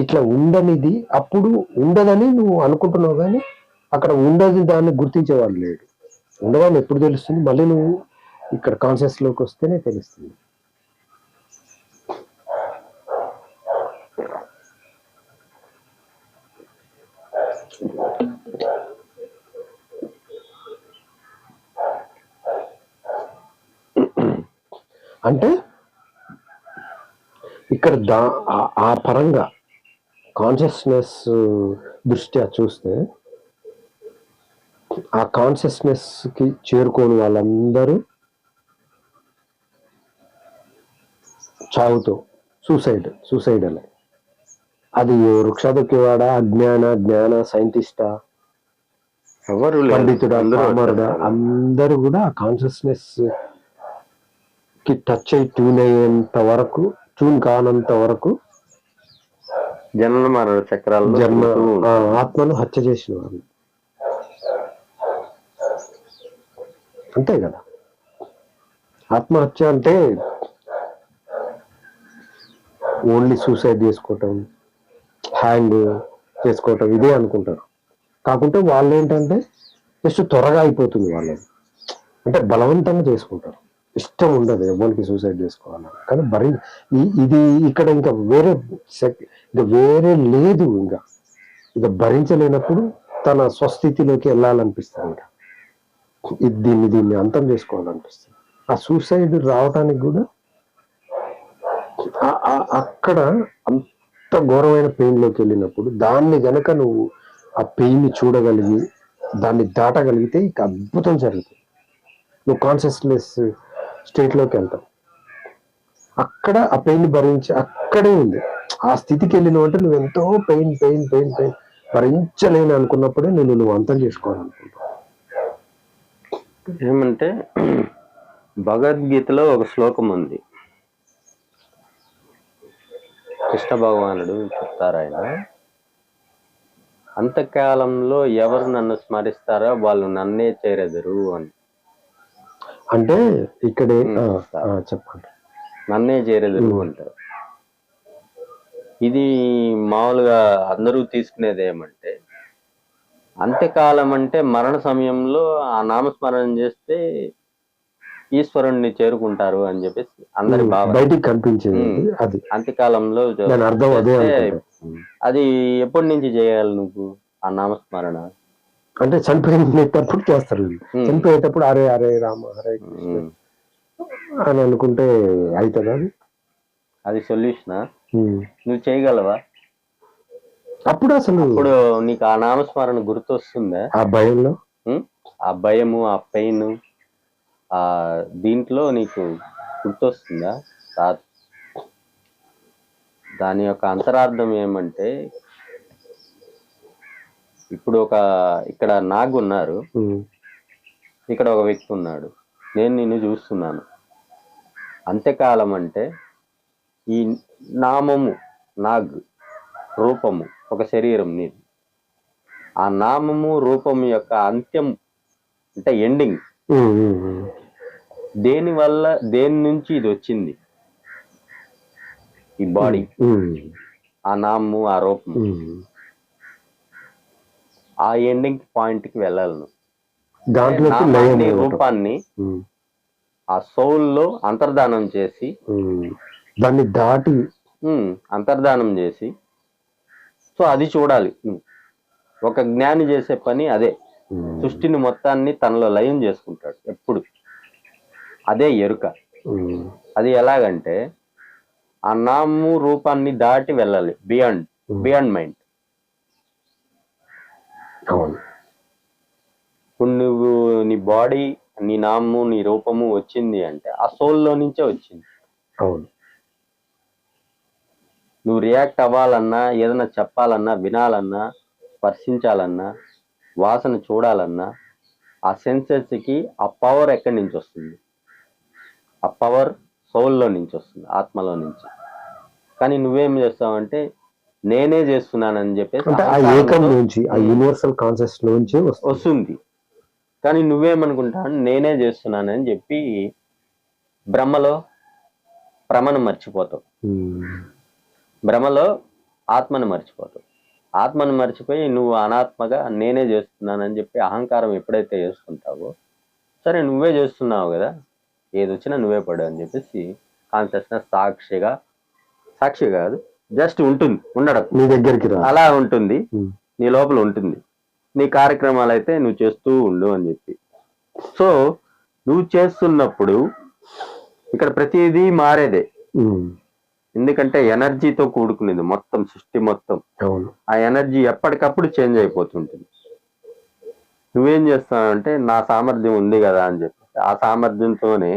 ఇట్లా ఉండనిది అప్పుడు ఉండదని నువ్వు అనుకుంటున్నావు, కానీ అక్కడ ఉండదు, దాన్ని గుర్తించేవాడు లేడు. ఉండవాళ్ళు ఎప్పుడు తెలుస్తుంది? మళ్ళీ నువ్వు ఇక్కడ కాన్షియస్ లోకి వస్తేనే తెలుస్తుంది. అంటే ఇక్కడ ఆ పరంగా కాన్షియస్నెస్ దృష్ట్యా చూస్తే, ఆ కాన్షియస్నెస్ కి చేరుకోని వాళ్ళందరూ చావుతో సూసైడల్. అది వృక్షాదొక్కేవాడా, జ్ఞాన సైంటిస్టా, ఎవరు పండితుడా, పామరుడా, అందరూ కూడా ఆ కాన్షియస్నెస్ కి టచ్ అయి ట్యూన్ కానంత వరకు జన్మ మరణ చక్రాల్లో ఆత్మను హత్య చేసిన వాళ్ళు. అంతే కదా, ఆత్మహత్య అంటే ఓన్లీ సూసైడ్ చేసుకోవటం, హ్యాంగ్ చేసుకోవటం ఇదే అనుకుంటారు. కాకుంటే వాళ్ళు ఏంటంటే జస్ట్ త్వరగా అయిపోతుంది వాళ్ళది, అంటే బలవంతంగా చేసుకుంటారు. ఇష్టం ఉండదు ఎవరికి సూసైడ్ చేసుకోవాలని. కానీ ఇది ఇక్కడ ఇంకా వేరే లేదు. ఇంకా భరించలేనప్పుడు తన స్వస్థితిలోకి వెళ్ళాలనిపిస్తుంది, ఇంకా దీన్ని అంతం చేసుకోవాలనిపిస్తుంది. ఆ సూసైడ్ రావటానికి కూడా అక్కడ అంత ఘోరమైన పెయిన్ లోకి వెళ్ళినప్పుడు, దాన్ని గనక నువ్వు ఆ పెయిన్ ని చూడగలిగి దాన్ని దాటగలిగితే ఇక అద్భుతం జరుగుతుంది. నువ్వు కాన్షియస్నెస్ స్టేట్ లోకి వెళ్తావు. అక్కడ ఆ పెయిన్ భరించి అక్కడే ఉంది. ఆ స్థితికి వెళ్ళినావు అంటే నువ్వు ఎంతో పెయిన్ భరించలేని అనుకున్నప్పుడే నువ్వు అంతం చేసుకోవాలనుకుంటావు. ఏమంటే భగవద్గీతలో ఒక శ్లోకం ఉంది. కృష్ణ భగవానుడు చెప్తారు, ఆయన అంతకాలంలో ఎవరు నన్ను స్మరిస్తారో వాళ్ళు నన్నే చేరెదరు అని. అంటే ఇక్కడే చెప్పండి, నన్నే చేరెదరు అంటారు. ఇది మామూలుగా అందరూ తీసుకునేది ఏమంటే, అంత్యకాలం అంటే మరణ సమయంలో ఆ నామస్మరణ చేస్తే ఈశ్వరుణ్ణి చేరుకుంటారు అని చెప్పేసి అందరి భావన, బయటికి కనిపించేది అది. అంత్యకాలంలో అర్థం అదే. అది ఎప్పటి నుంచి చేయాలి నువ్వు ఆ నామస్మరణ? అంటే చనిపోయేటప్పుడు చేస్తారు. చనిపోయేటప్పుడు హరే రామ హరే కృష్ణ అని అనుకుంటే అవుతుంది. అది సొల్యూషనా? నువ్వు చేయగలవా? అప్పుడు నీకు ఆ నామస్మరణ గుర్తొస్తుందా? ఆ భయంలో, ఆ భయము, ఆ పెయిన్, ఆ దీంట్లో నీకు గుర్తొస్తుందా? దాని యొక్క అంతరార్థం ఏమంటే, ఇప్పుడు ఇక్కడ నాగు ఉన్నారు, ఇక్కడ ఒక వ్యక్తి ఉన్నాడు, నేను నిన్ను చూస్తున్నాను. అంత్యకాలం అంటే ఈ నామము, నాగ్ రూపము, ఒక శరీరం నీది. ఆ నామము రూపము యొక్క అంత్యం అంటే ఎండింగ్. దేని నుంచి ఇది వచ్చింది? ఈ బాడీ, ఆ నామము, ఆ రూపము, ఆ ఎండింగ్ పాయింట్ కి వెళ్ళాలను. నామాన్ని, రూపాన్ని ఆ సోల్ లో అంతర్ధానం చేసి, దాన్ని దాటి అంతర్ధానం చేసి, సో అది చూడాలి నువ్వు. ఒక జ్ఞాని చేసే పని అదే. సృష్టిని మొత్తాన్ని తనలో లయం చేసుకుంటాడు ఎప్పుడు. అదే ఎరుక. అది ఎలాగంటే ఆ నామము రూపాన్ని దాటి వెళ్ళాలి, బియాండ్ మైండ్. ఇప్పుడు నువ్వు నీ బాడీ, నీ నామము, నీ రూపము వచ్చింది అంటే ఆ సోల్లో నుంచే వచ్చింది. అవును. నువ్వు రియాక్ట్ అవ్వాలన్నా, ఏదైనా చెప్పాలన్నా, వినాలన్నా, స్పర్శించాలన్నా, వాసన చూడాలన్నా, ఆ సెన్సెస్కి ఆ పవర్ ఎక్కడి నుంచి వస్తుంది? ఆ పవర్ సోల్లో నుంచి వస్తుంది, ఆత్మలో నుంచి. కానీ నువ్వేం చేస్తావంటే నేనే చేస్తున్నానని చెప్పేసి యూనివర్సల్ కాన్సెప్ట్ నుంచి వస్తుంది. కానీ నువ్వేమనుకుంటావు? నేనే చేస్తున్నానని చెప్పి భ్రమను మర్చిపోతావు. భ్రమలో ఆత్మను మర్చిపోతావు. ఆత్మను మర్చిపోయి నువ్వు అనాత్మగా నేనే చేస్తున్నానని చెప్పి అహంకారం ఎప్పుడైతే చేసుకుంటావో, సరే నువ్వే చేస్తున్నావు కదా, ఏది వచ్చినా నువ్వే పడు అని చెప్పేసి కాన్షియస్నెస్ సాక్షి కాదు, జస్ట్ ఉంటుంది, ఉండడం నీ దగ్గరికి అలా ఉంటుంది, నీ లోపల ఉంటుంది. నీ కార్యక్రమాలు అయితే నువ్వు చేస్తూ ఉండు అని చెప్పి. సో నువ్వు చేస్తున్నప్పుడు ఇక్కడ ప్రతిదీ మారేదే. ఎందుకంటే ఎనర్జీతో కూడుకునేది మొత్తం, సృష్టి మొత్తం. ఆ ఎనర్జీ ఎప్పటికప్పుడు చేంజ్ అయిపోతుంటుంది. నువ్వేం చేస్తావంటే నా సామర్థ్యం ఉంది కదా అని చెప్పి ఆ సామర్థ్యంతోనే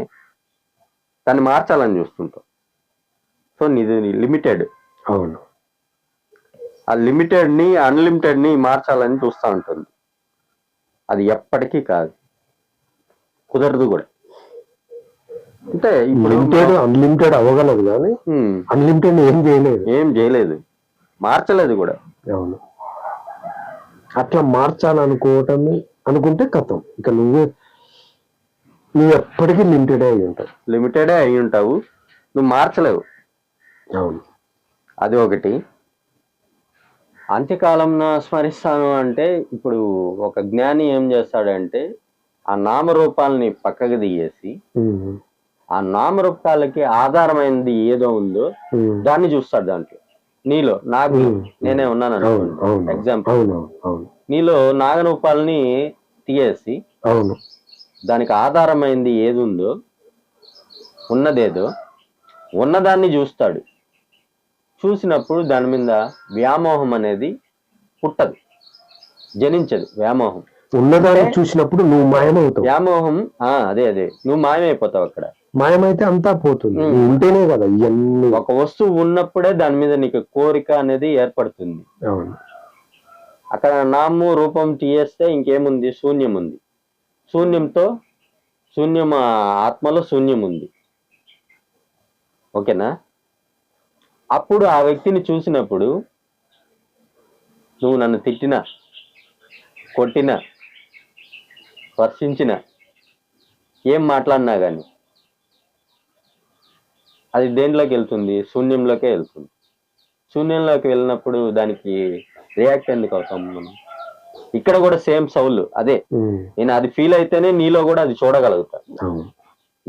దాన్ని మార్చాలని చూస్తుంటావు. సో నీది లిమిటెడ్. అవును. ఆ లిమిటెడ్ ని అన్లిమిటెడ్ ని మార్చాలని చూస్తూ ఉంటుంది. అది ఎప్పటికీ కాదు, కుదరదు కూడా. అంటే ఇప్పుడు అన్లిమిటెడ్ అవ్వగలదు కానీ అన్లిమిటెడ్ ఏం చేయలేదు, మార్చలేదు కూడా. అవును. అట్లా మార్చాలనుకుంటే కథం, ఇక నువ్వు ఎప్పటికీ లిమిటెడే అయి ఉంటావు, నువ్వు మార్చలేవు. అవును. అది ఒకటి. అంత్యకాలం స్మరిస్తాను అంటే ఇప్పుడు ఒక జ్ఞాని ఏం చేస్తాడంటే ఆ నామరూపాలని పక్కకు దిగేసి ఆ నామరూపాలకి ఆధారమైనది ఏదో ఉందో దాన్ని చూస్తాడు. దాంట్లో నీలో నేనే ఉన్నాను అనుకోండి, ఎగ్జాంపుల్. నీలో నాగరూపాలని తీయేసి దానికి ఆధారమైనది ఏది ఉందో, ఉన్నదేదో, ఉన్నదాన్ని చూస్తాడు. చూసినప్పుడు దాని మీద వ్యామోహం అనేది పుట్టదు, జనించదు. వ్యామోహం ఉన్నదాన్ని చూసినప్పుడు నువ్వు మాయమవుతావు. వ్యామోహం అదే నువ్వు మాయమైపోతావు. అక్కడ మాయమైతే అంతా పోతుంది, ఉంటేనే కదా ఇవన్నీ. ఒక వస్తువు ఉన్నప్పుడే దాని మీద నీకు కోరిక అనేది ఏర్పడుతుంది. అవును. అక్కడ నాము రూపం తీయేస్తే ఇంకేముంది? శూన్యం ఉంది. శూన్యం ఆత్మలో శూన్యం ఉంది. ఓకేనా? అప్పుడు ఆ వ్యక్తిని చూసినప్పుడు నువ్వు నన్ను తిట్టినా, కొట్టినా, స్పర్శించినా, ఏం మాట్లాడినా కానీ అది దేంట్లోకి వెళ్తుంది? శూన్యంలోకే వెళ్తుంది. శూన్యంలోకి వెళ్ళినప్పుడు దానికి రియాక్ట్ ఎందుకు అవుతాం మనం? ఇక్కడ కూడా సేమ్ సౌల్ అదే. నేను అది ఫీల్ అయితేనే నీలో కూడా అది చూడగలుగుతా.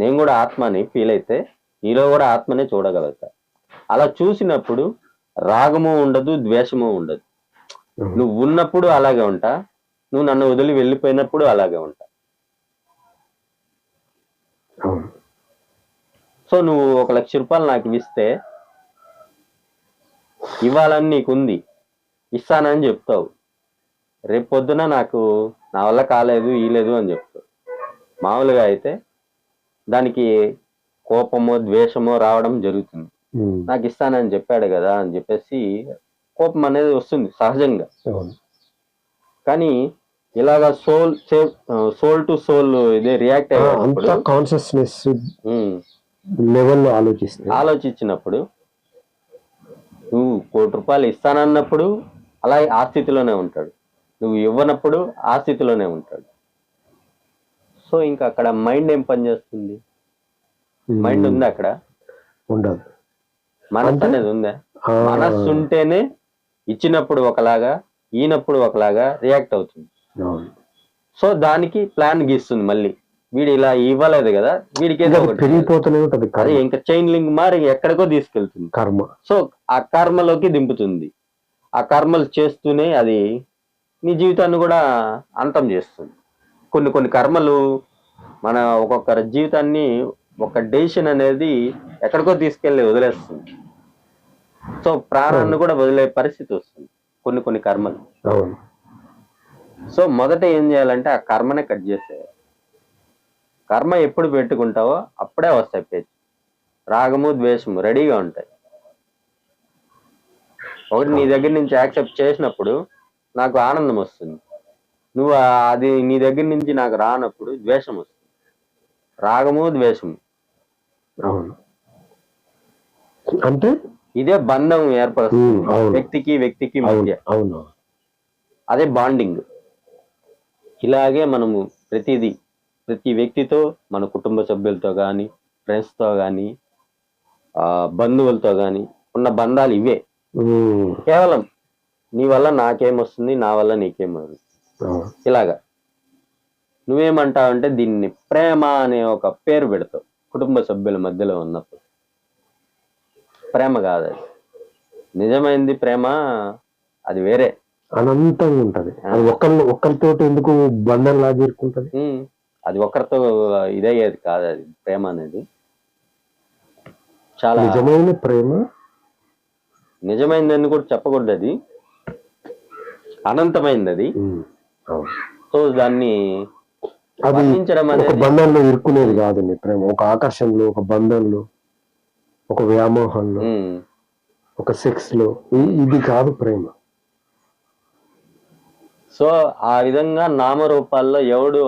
నేను కూడా ఆత్మని ఫీల్ అయితే నీలో కూడా ఆత్మనే చూడగలుగుతా. అలా చూసినప్పుడు రాగము ఉండదు, ద్వేషము ఉండదు. నువ్వు ఉన్నప్పుడు అలాగే ఉంటా, నువ్వు నన్ను వదిలి వెళ్ళిపోయినప్పుడు అలాగే ఉంటా. సో నువ్వు 1,00,000 రూపాయలు నాకు ఇస్తే ఇవ్వాలని నీకుంది, ఇస్తానని చెప్తావు. రేపు పొద్దున నాకు నా వల్ల కాలేదు, ఇలేదు అని చెప్తావు. మామూలుగా అయితే దానికి కోపమో ద్వేషమో రావడం జరుగుతుంది. నాకు ఇస్తానని చెప్పాడు కదా అని చెప్పేసి కోపం అనేది వస్తుంది సహజంగా. కానీ ఇలాగా సోల్ టు సోల్ ఇదే రియాక్ట్ అయ్యేటప్పుడు అంతా కాన్షియస్నెస్ ఉమ్, లెవెల్లో ఆలోచిస్తే ఆలోచించినప్పుడు నువ్వు ₹1,00,00,000 ఇస్తానన్నప్పుడు అలా ఆ స్థితిలోనే ఉంటాడు, నువ్వు ఇవ్వనప్పుడు ఆ స్థితిలోనే ఉంటాడు. సో ఇంకా అక్కడ మైండ్ ఏం పని చేస్తుంది? మైండ్ ఉందా అక్కడ? ఉండదు. మనసు అనేది ఉందా? మనస్సు ఉంటేనే ఇచ్చినప్పుడు ఒకలాగా, ఈనప్పుడు ఒకలాగా రియాక్ట్ అవుతుంది. సో దానికి ప్లాన్ గీస్తుంది మళ్ళీ, వీడు ఇలా ఇవ్వలేదు కదా, వీడికి ఏదో ఒకటి పెరిగిపోతూనే ఉంటది, అది ఇంకా చైన్ లింక్ మారి ఎక్కడికో తీసుకెళ్తుంది కర్మ. సో ఆ కర్మలోకి దింపుతుంది. ఆ కర్మలు చేస్తూనే అది నీ జీవితాన్ని కూడా అంతం చేస్తుంది. కొన్ని కర్మలు మన ఒక్కొక్కరి జీవితాన్ని ఒక డెసిషన్ అనేది ఎక్కడికో తీసుకెళ్లి వదిలేస్తుంది. సో ప్రాణాన్ని కూడా వదిలే పరిస్థితి వస్తుంది కొన్ని కర్మలు. సో మొదట ఏం చేయాలంటే ఆ కర్మనే కట్ చేసేయాలి. కర్మ ఎప్పుడు పెట్టుకుంటావో అప్పుడే వస్తాయి పేచి, రాగము ద్వేషము రెడీగా ఉంటాయి. ఒకటి నీ దగ్గర నుంచి యాక్సెప్ట్ చేసినప్పుడు నాకు ఆనందం వస్తుంది, నువ్వు అది నీ దగ్గర నుంచి నాకు రానప్పుడు ద్వేషం వస్తుంది. రాగము ద్వేషము అంటే ఇదే బంధం ఏర్పడుతుంది వ్యక్తికి మధ్య. అదే బాండింగ్. ఇలాగే మనము ప్రతి వ్యక్తితో, మన కుటుంబ సభ్యులతో కానీ, ఫ్రెండ్స్తో కానీ, బంధువులతో కానీ ఉన్న బంధాలు ఇవే. కేవలం నీ వల్ల నాకేమొస్తుంది, నా వల్ల నీకేమవుతుంది, ఇలాగా. నువ్వేమంటావంటే దీన్ని ప్రేమ అనే ఒక పేరు పెడతావు కుటుంబ సభ్యుల మధ్యలో ఉన్నప్పుడు. ప్రేమ కాదు అది. నిజమైంది ప్రేమ అది వేరే, అనంతంగా ఉంటది. ఒక్కరితోటి ఎందుకు బంధం లాగేరుకుంటది? అది ఒకరితో ఇదయ్యేది కాదు అది ప్రేమ అనేది. చాలా నిజమైన ప్రేమ, నిజమైందని కూడా చెప్పకూడదు, అది అనంతమైంది అది. సో దాన్ని వర్ణించడం అనేది బంధంలో ఇరుక్కునేది కాదండి ప్రేమ. ఒక ఆకర్షణలో, ఒక బంధంలో, ఒక వ్యామోహంలో, ఒక సెక్స్ లో, ఇది కాదు ప్రేమ. సో ఆ విధంగా నామరూపాల్లో ఎవడు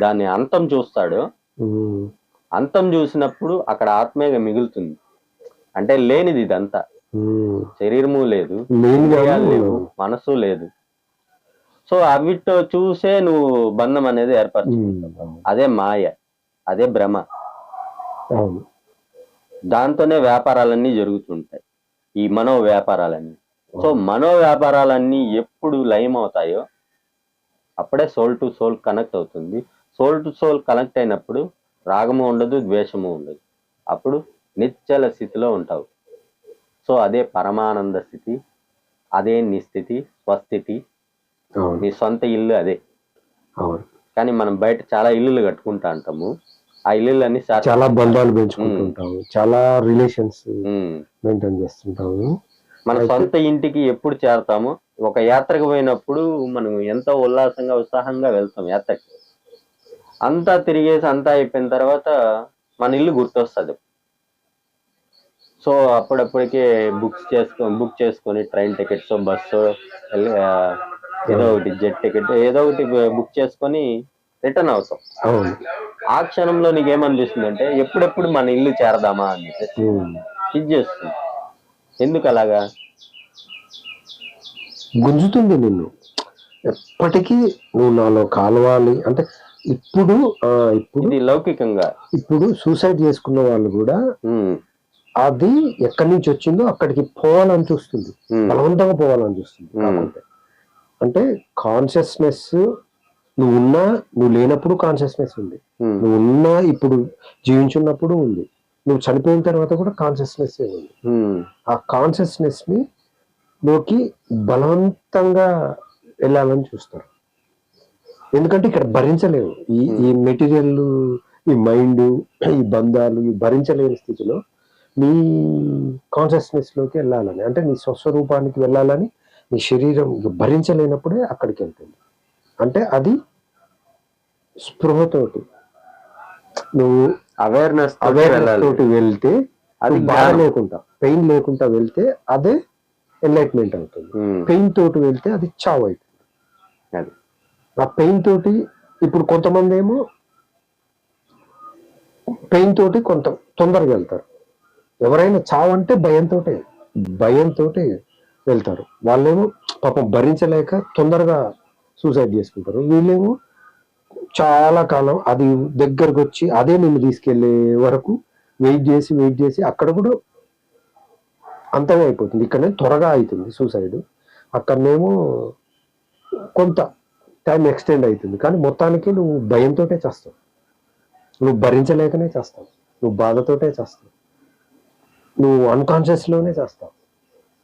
దాన్ని అంతం చూస్తాడో, అంతం చూసినప్పుడు అక్కడ ఆత్మీయంగా మిగులుతుంది. అంటే లేనిది ఇదంతా, శరీరము లేదు, లేవు, మనసు లేదు. సో అవితో చూసే నువ్వు బంధం అనేది ఏర్పరచుకుంటావు. అదే మాయ, అదే భ్రమ. దాంతోనే వ్యాపారాలన్నీ జరుగుతుంటాయి, ఈ మనో వ్యాపారాలన్నీ. సో మనో వ్యాపారాలన్నీ ఎప్పుడు లయం అవుతాయో అప్పుడే సోల్ టు సోల్ కనెక్ట్ అవుతుంది. సోల్ టు సోల్ కనెక్ట్ అయినప్పుడు రాగము ఉండదు, ద్వేషము ఉండదు. అప్పుడు నిశ్చల స్థితిలో ఉంటావు. సో అదే పరమానంద స్థితి, అదే నీ స్థితి, స్వస్థితి, నీ సొంత ఇల్లు అదే. కానీ మనం బయట చాలా ఇల్లులు కట్టుకుంటా అంటాము, ఆ ఇల్లులన్నీ చాలా బంధాలు పెంచుకుంటుంటాము, చాలా రిలేషన్స్ మెయింటైన్ చేస్తుంటాము. మన సొంత ఇంటికి ఎప్పుడు చేరతామో, ఒక యాత్రకు పోయినప్పుడు మనం ఎంతో ఉల్లాసంగా ఉత్సాహంగా వెళ్తాం యాత్రకి. అంతా తిరిగేసి అంతా అయిపోయిన తర్వాత మన ఇల్లు గుర్తొస్తుంది. సో అప్పుడప్పటికే బుక్ చేసుకొని ట్రైన్ టికెట్స్, బస్సు, ఏదో ఒకటి జెట్ టికెట్, ఏదో ఒకటి బుక్ చేసుకొని రిటర్న్ అవుతాం. ఆ క్షణంలో నీకేమనిపిస్తుంది అంటే ఎప్పుడెప్పుడు మన ఇల్లు చేరదామా అని ఇది చేస్తుంది. ఎందుకు అలాగా గుంజుతుంది నిన్ను? ఎప్పటికీ నువ్వు నాలో కాలవాలి అంటే. ఇప్పుడు ఇది లౌకికంగా ఇప్పుడు సూసైడ్ చేసుకున్న వాళ్ళు కూడా అది ఎక్కడి నుంచి వచ్చిందో అక్కడికి పోవాలని చూస్తుంది, బలవంతంగా పోవాలని చూస్తుంది. కాకపోతే అంటే కాన్షియస్నెస్ నువ్వు లేనప్పుడు కాన్షియస్నెస్ ఉంది, నువ్వు ఉన్నా ఇప్పుడు జీవించున్నప్పుడు ఉంది, నువ్వు చనిపోయిన తర్వాత కూడా కాన్షియస్నెస్ ఉంది. ఆ కాన్షియస్నెస్ ని లోకి బలవంతంగా వెళ్ళాలని చూస్తారు. ఎందుకంటే ఇక్కడ భరించలేవు ఈ మెటీరియల్, ఈ మైండ్, ఈ బంధాలు భరించలేని స్థితిలో నీ కాన్షియస్నెస్ లోకి వెళ్ళాలని, అంటే నీ స్వస్వరూపానికి వెళ్ళాలని నీ శరీరం భరించలేనప్పుడే అక్కడికి వెళ్తుంది. అంటే అది స్పృహతోటి, నువ్వు అవేర్నెస్ తోటి వెళ్తే, అది బాధ లేకుండా, పెయిన్ లేకుండా వెళ్తే అదే ఎన్లైట్మెంట్ అవుతుంది. పెయిన్ తోటి వెళ్తే అది చావు అవుతుంది. అది ఆ పెయిన్ తోటి ఇప్పుడు కొంతమంది ఏమో పెయిన్ తోటి కొంత తొందరగా వెళ్తారు. ఎవరైనా చావంటే భయంతో వెళ్తారు. వాళ్ళేమో పాపం భరించలేక తొందరగా సూసైడ్ చేసుకుంటారు. వీళ్ళేమో చాలా కాలం అది దగ్గరకు వచ్చి అదే నిన్ను తీసుకెళ్లే వరకు వెయిట్ చేసి అక్కడ కూడా అంతమే అయిపోతుంది. ఇక్కడనే త్వరగా అవుతుంది సూసైడ్, అక్కడనేమో కొంత టైం ఎక్స్టెండ్ అవుతుంది. కానీ మొత్తానికి నువ్వు భయంతోటే చేస్తావు, నువ్వు భరించలేకనే చేస్తావు, నువ్వు బాధతోటే చేస్తావు, నువ్వు అన్కాన్షియస్లోనే చేస్తావు.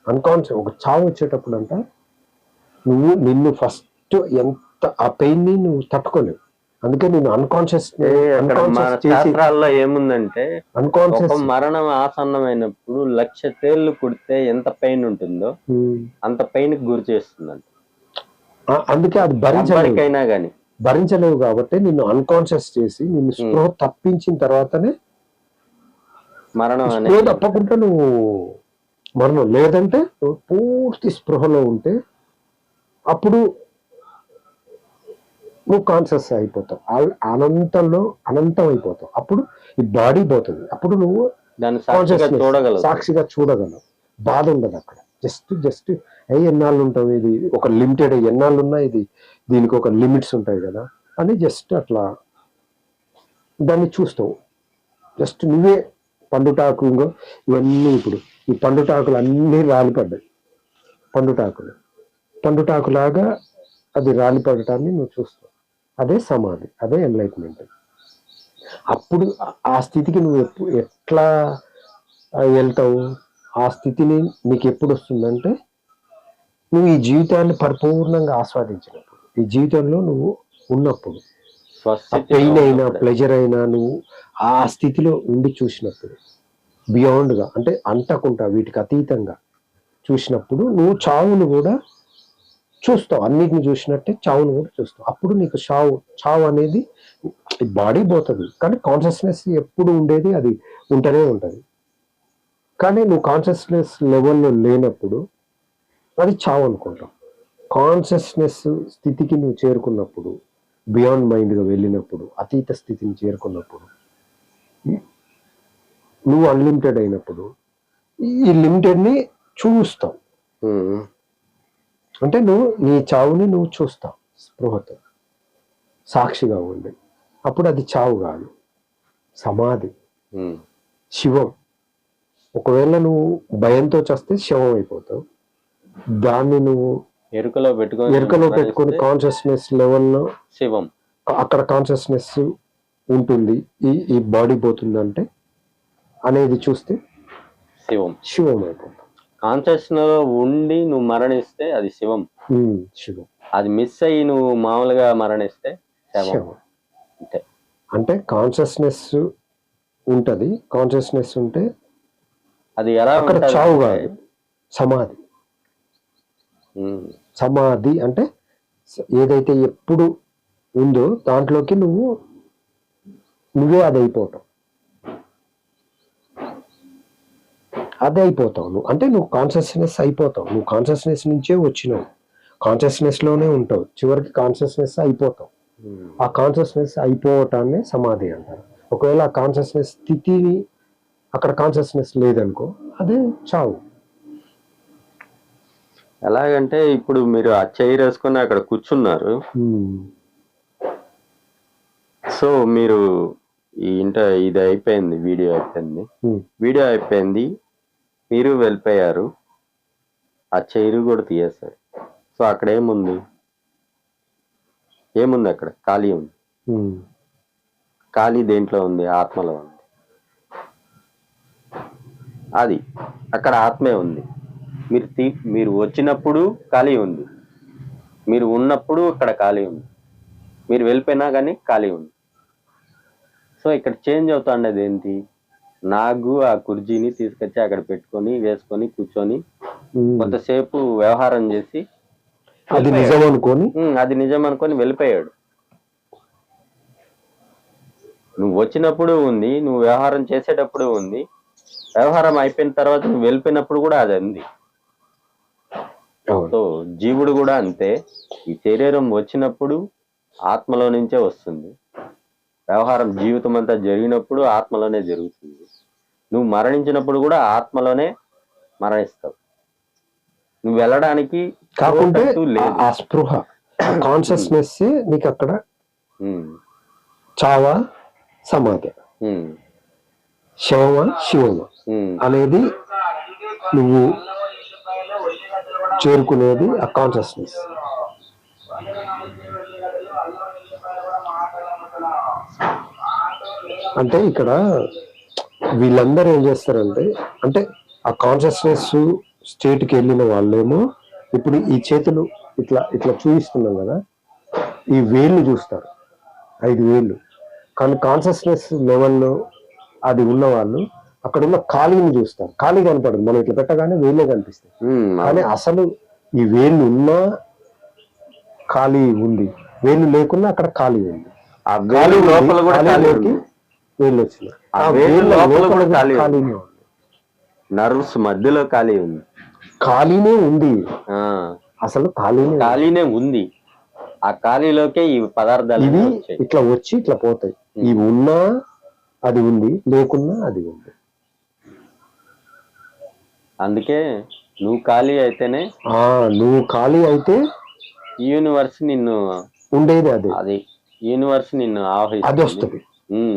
అన్కాన్షియస్ ఒక చావు వచ్చేటప్పుడు అంట నిన్ను ఫస్ట్ ఎంత ఆ పెయిన్ని నువ్వు తట్టుకోలేవు. అందుకే నేను అన్కాన్షియస్ శాస్త్రాల్లో ఏముందంటే అన్కాన్షియస్ మరణం ఆసన్నమైనప్పుడు 1,00,000 తేళ్లు కుడితే ఎంత పెయిన్ ఉంటుందో అంత పెయిన్ కి గురి చేస్తుందంట. అందుకే అది భరించలేవు కాబట్టి నిన్ను అన్కాన్షియస్ చేసి నిన్ను స్పృహ తప్పించిన తర్వాతనే మరణం స్పృహ తప్పకుండా నువ్వు మరణం. లేదంటే పూర్తి స్పృహలో ఉంటే అప్పుడు నువ్వు కాన్షియస్ అయిపోతావు, అనంతం అయిపోతావు. అప్పుడు ఈ బాడీ పోతుంది, అప్పుడు నువ్వు సాక్షిగా చూడగలవు. బాధ ఉండదు అక్కడ. జస్ట్ ఎన్నాళ్ళు ఉంటావు, ఇది ఒక లిమిటెడ్ ఎన్నాళ్ళు ఉన్నా ఇది దీనికి ఒక లిమిట్స్ ఉంటాయి కదా అని జస్ట్ అట్లా దాన్ని చూస్తావు. జస్ట్ నువ్వే పండుటాకు ఇవన్నీ ఇప్పుడు ఈ పండుటాకులు అన్నీ రాలిపడ్డాయి. పండుటాకులాగా అది రాలిపడటాన్ని నువ్వు చూస్తావు. అదే సమాధి, అదే ఎన్లైట్మెంట్. అప్పుడు ఆ స్థితికి నువ్వు ఎట్లా వెళ్తావు? ఆ స్థితిని నీకు ఎప్పుడు వస్తుందంటే నువ్వు ఈ జీవితాన్ని పరిపూర్ణంగా ఆస్వాదించినప్పుడు, ఈ జీవితంలో నువ్వు ఉన్నప్పుడు, పెయిన్ అయినా ప్లెజర్ అయినా నువ్వు ఆ స్థితిలో ఉండి చూసినప్పుడు, బియాండ్గా అంటే అంటకుండా వీటికి అతీతంగా చూసినప్పుడు నువ్వు చావును కూడా చూస్తావు. అన్నిటిని చూసినట్టే చావును కూడా చూస్తావు. అప్పుడు నీకు చావు అనేది బాడీ పోతుంది, కానీ కాన్షియస్నెస్ ఎప్పుడు ఉండేది అది ఉంటూనే ఉంటుంది. కానీ నువ్వు కాన్షియస్నెస్ లెవెల్లో లేనప్పుడు అది చావు అనుకుంటావు. కాన్షియస్నెస్ స్థితికి నువ్వు చేరుకున్నప్పుడు, బియాండ్ మైండ్గా వెళ్ళినప్పుడు, అతీత స్థితిని చేరుకున్నప్పుడు, నువ్వు అన్లిమిటెడ్ అయినప్పుడు ఈ లిమిటెడ్ని చూస్తావు. అంటే నువ్వు నీ చావుని నువ్వు చూస్తావు స్పృహతో, సాక్షిగా ఉండి. అప్పుడు అది చావు కాదు, సమాధి, శివం. ఒకవేళ నువ్వు భయంతో చేస్తే శవం అయిపోతావు. దాన్ని నువ్వు ఎరుకలో పెట్టుకొని కాన్షియస్నెస్ లెవెల్లో శివం, అక్కడ కాన్షియస్నెస్ ఉంటుంది, ఈ బాడీ పోతుందంటే అనేది చూస్తే శివం అయిపోతావు. కాన్షియస్నెస్ ఉండి నువ్వు మరణిస్తే అది శివం. అది మిస్ అయ్యి నువ్వు మామూలుగా మరణిస్తే శవం. అంటే కాన్షియస్నెస్ ఉంటది, కాన్షియస్నెస్ ఉంటే అది ఎలా అక్కడ చావు కాదు, సమాధి. సమాధి అంటే ఏదైతే ఎప్పుడు ఉందో దాంట్లోకి నువ్వే అది అయిపోతావు. అదే అయిపోతావు నువ్వు. అంటే నువ్వు కాన్షియస్నెస్ అయిపోతావు. నువ్వు కాన్షియస్నెస్ నుంచే వచ్చినావు, కాన్షియస్నెస్ లోనే ఉంటావు, చివరికి కాన్షియస్నెస్ అయిపోతావు. ఆ కాన్షియస్నెస్ అయిపోవటాన్ని సమాధి అంటారు. ఒకవేళ ఆ కాన్షియస్నెస్ స్థితిని అక్కడ కాన్షియస్నెస్ లేదనుకో, అదే చావు. ఎలాగంటే ఇప్పుడు మీరు ఆ చైర్ వేసుకొని అక్కడ కూర్చున్నారు. సో మీరు ఇది అయిపోయింది, వీడియో అయిపోయింది, మీరు వెళ్ళిపోయారు, ఆ చైర్ కూడా తీయేశారు. సో అక్కడ ఏముంది? అక్కడ ఖాళీ ఉంది. ఖాళీ దేంట్లో ఉంది? ఆత్మలో ఉంది. అది అక్కడ ఆత్మే ఉంది. మీరు వచ్చినప్పుడు ఖాళీ ఉంది, మీరు ఉన్నప్పుడు అక్కడ ఖాళీ ఉంది, మీరు వెళ్ళిపోయినా కానీ ఖాళీ ఉంది. సో ఇక్కడ చేంజ్ అవుతా ఉండేది ఏంటి? నాకు ఆ కుర్చీని తీసుకొచ్చి అక్కడ పెట్టుకొని వేసుకొని కూర్చొని కొంతసేపు వ్యవహారం చేసి అది నిజం అనుకొని వెళ్ళిపోయాడు. నువ్వు వచ్చినప్పుడు ఉంది, నువ్వు వ్యవహారం చేసేటప్పుడు ఉంది, వ్యవహారం అయిపోయిన తర్వాత నువ్వు వెళ్ళిపోయినప్పుడు కూడా అది ఉంది. అవును. సో జీవుడు కూడా అంతే. ఈ శరీరం వచ్చినప్పుడు ఆత్మలో నుంచే వస్తుంది. వ్యవహారం జీవితం అంతా జరిగినప్పుడు ఆత్మలోనే జరుగుతుంది. నువ్వు మరణించినప్పుడు కూడా ఆత్మలోనే మరణిస్తావు. నువ్వు వెళ్ళడానికి కాకుంటే చోటంటూ లేదు. ఆ స్పృహ కాన్షియస్నెస్ నీకు అక్కడ ఉమ్, చావా సమాధి, ఉమ్, శవమ శివమ ఉమ్, అనేది నువ్వు చేరుకునేది ఆ కాన్షియస్నెస్. అంటే ఇక్కడ వీళ్ళందరూ ఏం చేస్తారంటే, అంటే ఆ కాన్షియస్నెస్ స్టేట్కి వెళ్ళిన వాళ్ళేమో ఇప్పుడు ఈ చేతులు ఇట్లా ఇట్లా చూపిస్తున్నాం కదా, ఈ వేళ్ళు చూస్తారు, 5 వేళ్ళు. కానీ కాన్షియస్నెస్ లెవెల్లో అది ఉన్న వాళ్ళు అక్కడ ఉన్న ఖాళీని చూస్తారు. ఖాళీ కనపడదు, మనం ఇట్లా పెట్టగానే వేళ్ళే కనిపిస్తాయి. ఉమ్, కానీ అసలు ఈ వేళ్ళు ఉన్నా ఖాళీ ఉంది, వేళ్ళు లేకున్నా అక్కడ ఖాళీ ఉంది. ఆ వేలు లోపల కూడా ఖాళీ ఖాళీలోకి ఉంది. వేళ్ళు వచ్చినాయి. ఆ ఆ వేలు వేళ్ళ లోపల లోపల కూడా కూడా ఖాళీ ఉంది. ఖాళీనే ఉంది. నర్వ్స్ మధ్యలో ఖాళీ ఉంది. ఖాళీనే ఉంది, ఆ, అసలు ఖాళీనే ఉంది. ఖాళీనే ఉంది. ఆ ఖాళీలోకే ఈ పదార్థాలు ఇవి వచ్చాయి. ఇట్లా వచ్చి ఇట్లా పోతాయి. ఇవి ఉన్నా అది ఉంది, లేకున్నా అది ఉంది. అందుకే నువ్వు ఖాళీ అయితేనే నువ్వు ఖాళీ అయితే యూనివర్స్ నిన్ను ఉండేది అదే, అది యూనివర్స్ నిన్ను అది ఆహ్వానిస్తుంది. వస్తుంది.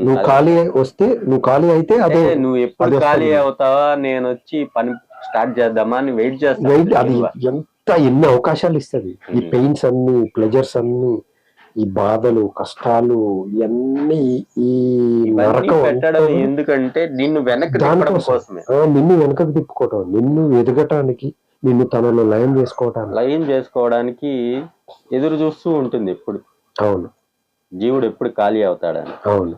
నువ్వు ఖాళీ వస్తే, నువ్వు ఖాళీ అయితే అదే. నువ్వు ఎప్పుడు అది ఖాళీ వస్తుంది. అవుతావా, నేను వచ్చి పని స్టార్ట్ చేద్దామా అని వెయిట్ వెయిట్, అది చేస్తా. ఎన్ని అవకాశాలు ఇస్తుంది. ఈ పెయిన్స్ అన్ని, ప్లెజర్స్ అన్ని, ఈ బాధలు, కష్టాలు ఇవన్నీ, ఈ నరకం పెట్టడం ఎందుకంటే నిన్ను వెనక్కి తిప్పడం కోసమే. నిన్ను వెనకకు తిప్పుకోవటం, నిన్ను ఎదగటానికి, నిన్ను తనలో లయం చేసుకోవడానికి ఎదురు చూస్తూ ఉంటుంది ఎప్పుడు. అవును, జీవుడు ఎప్పుడు ఖాళీ అవుతాడని. అవును.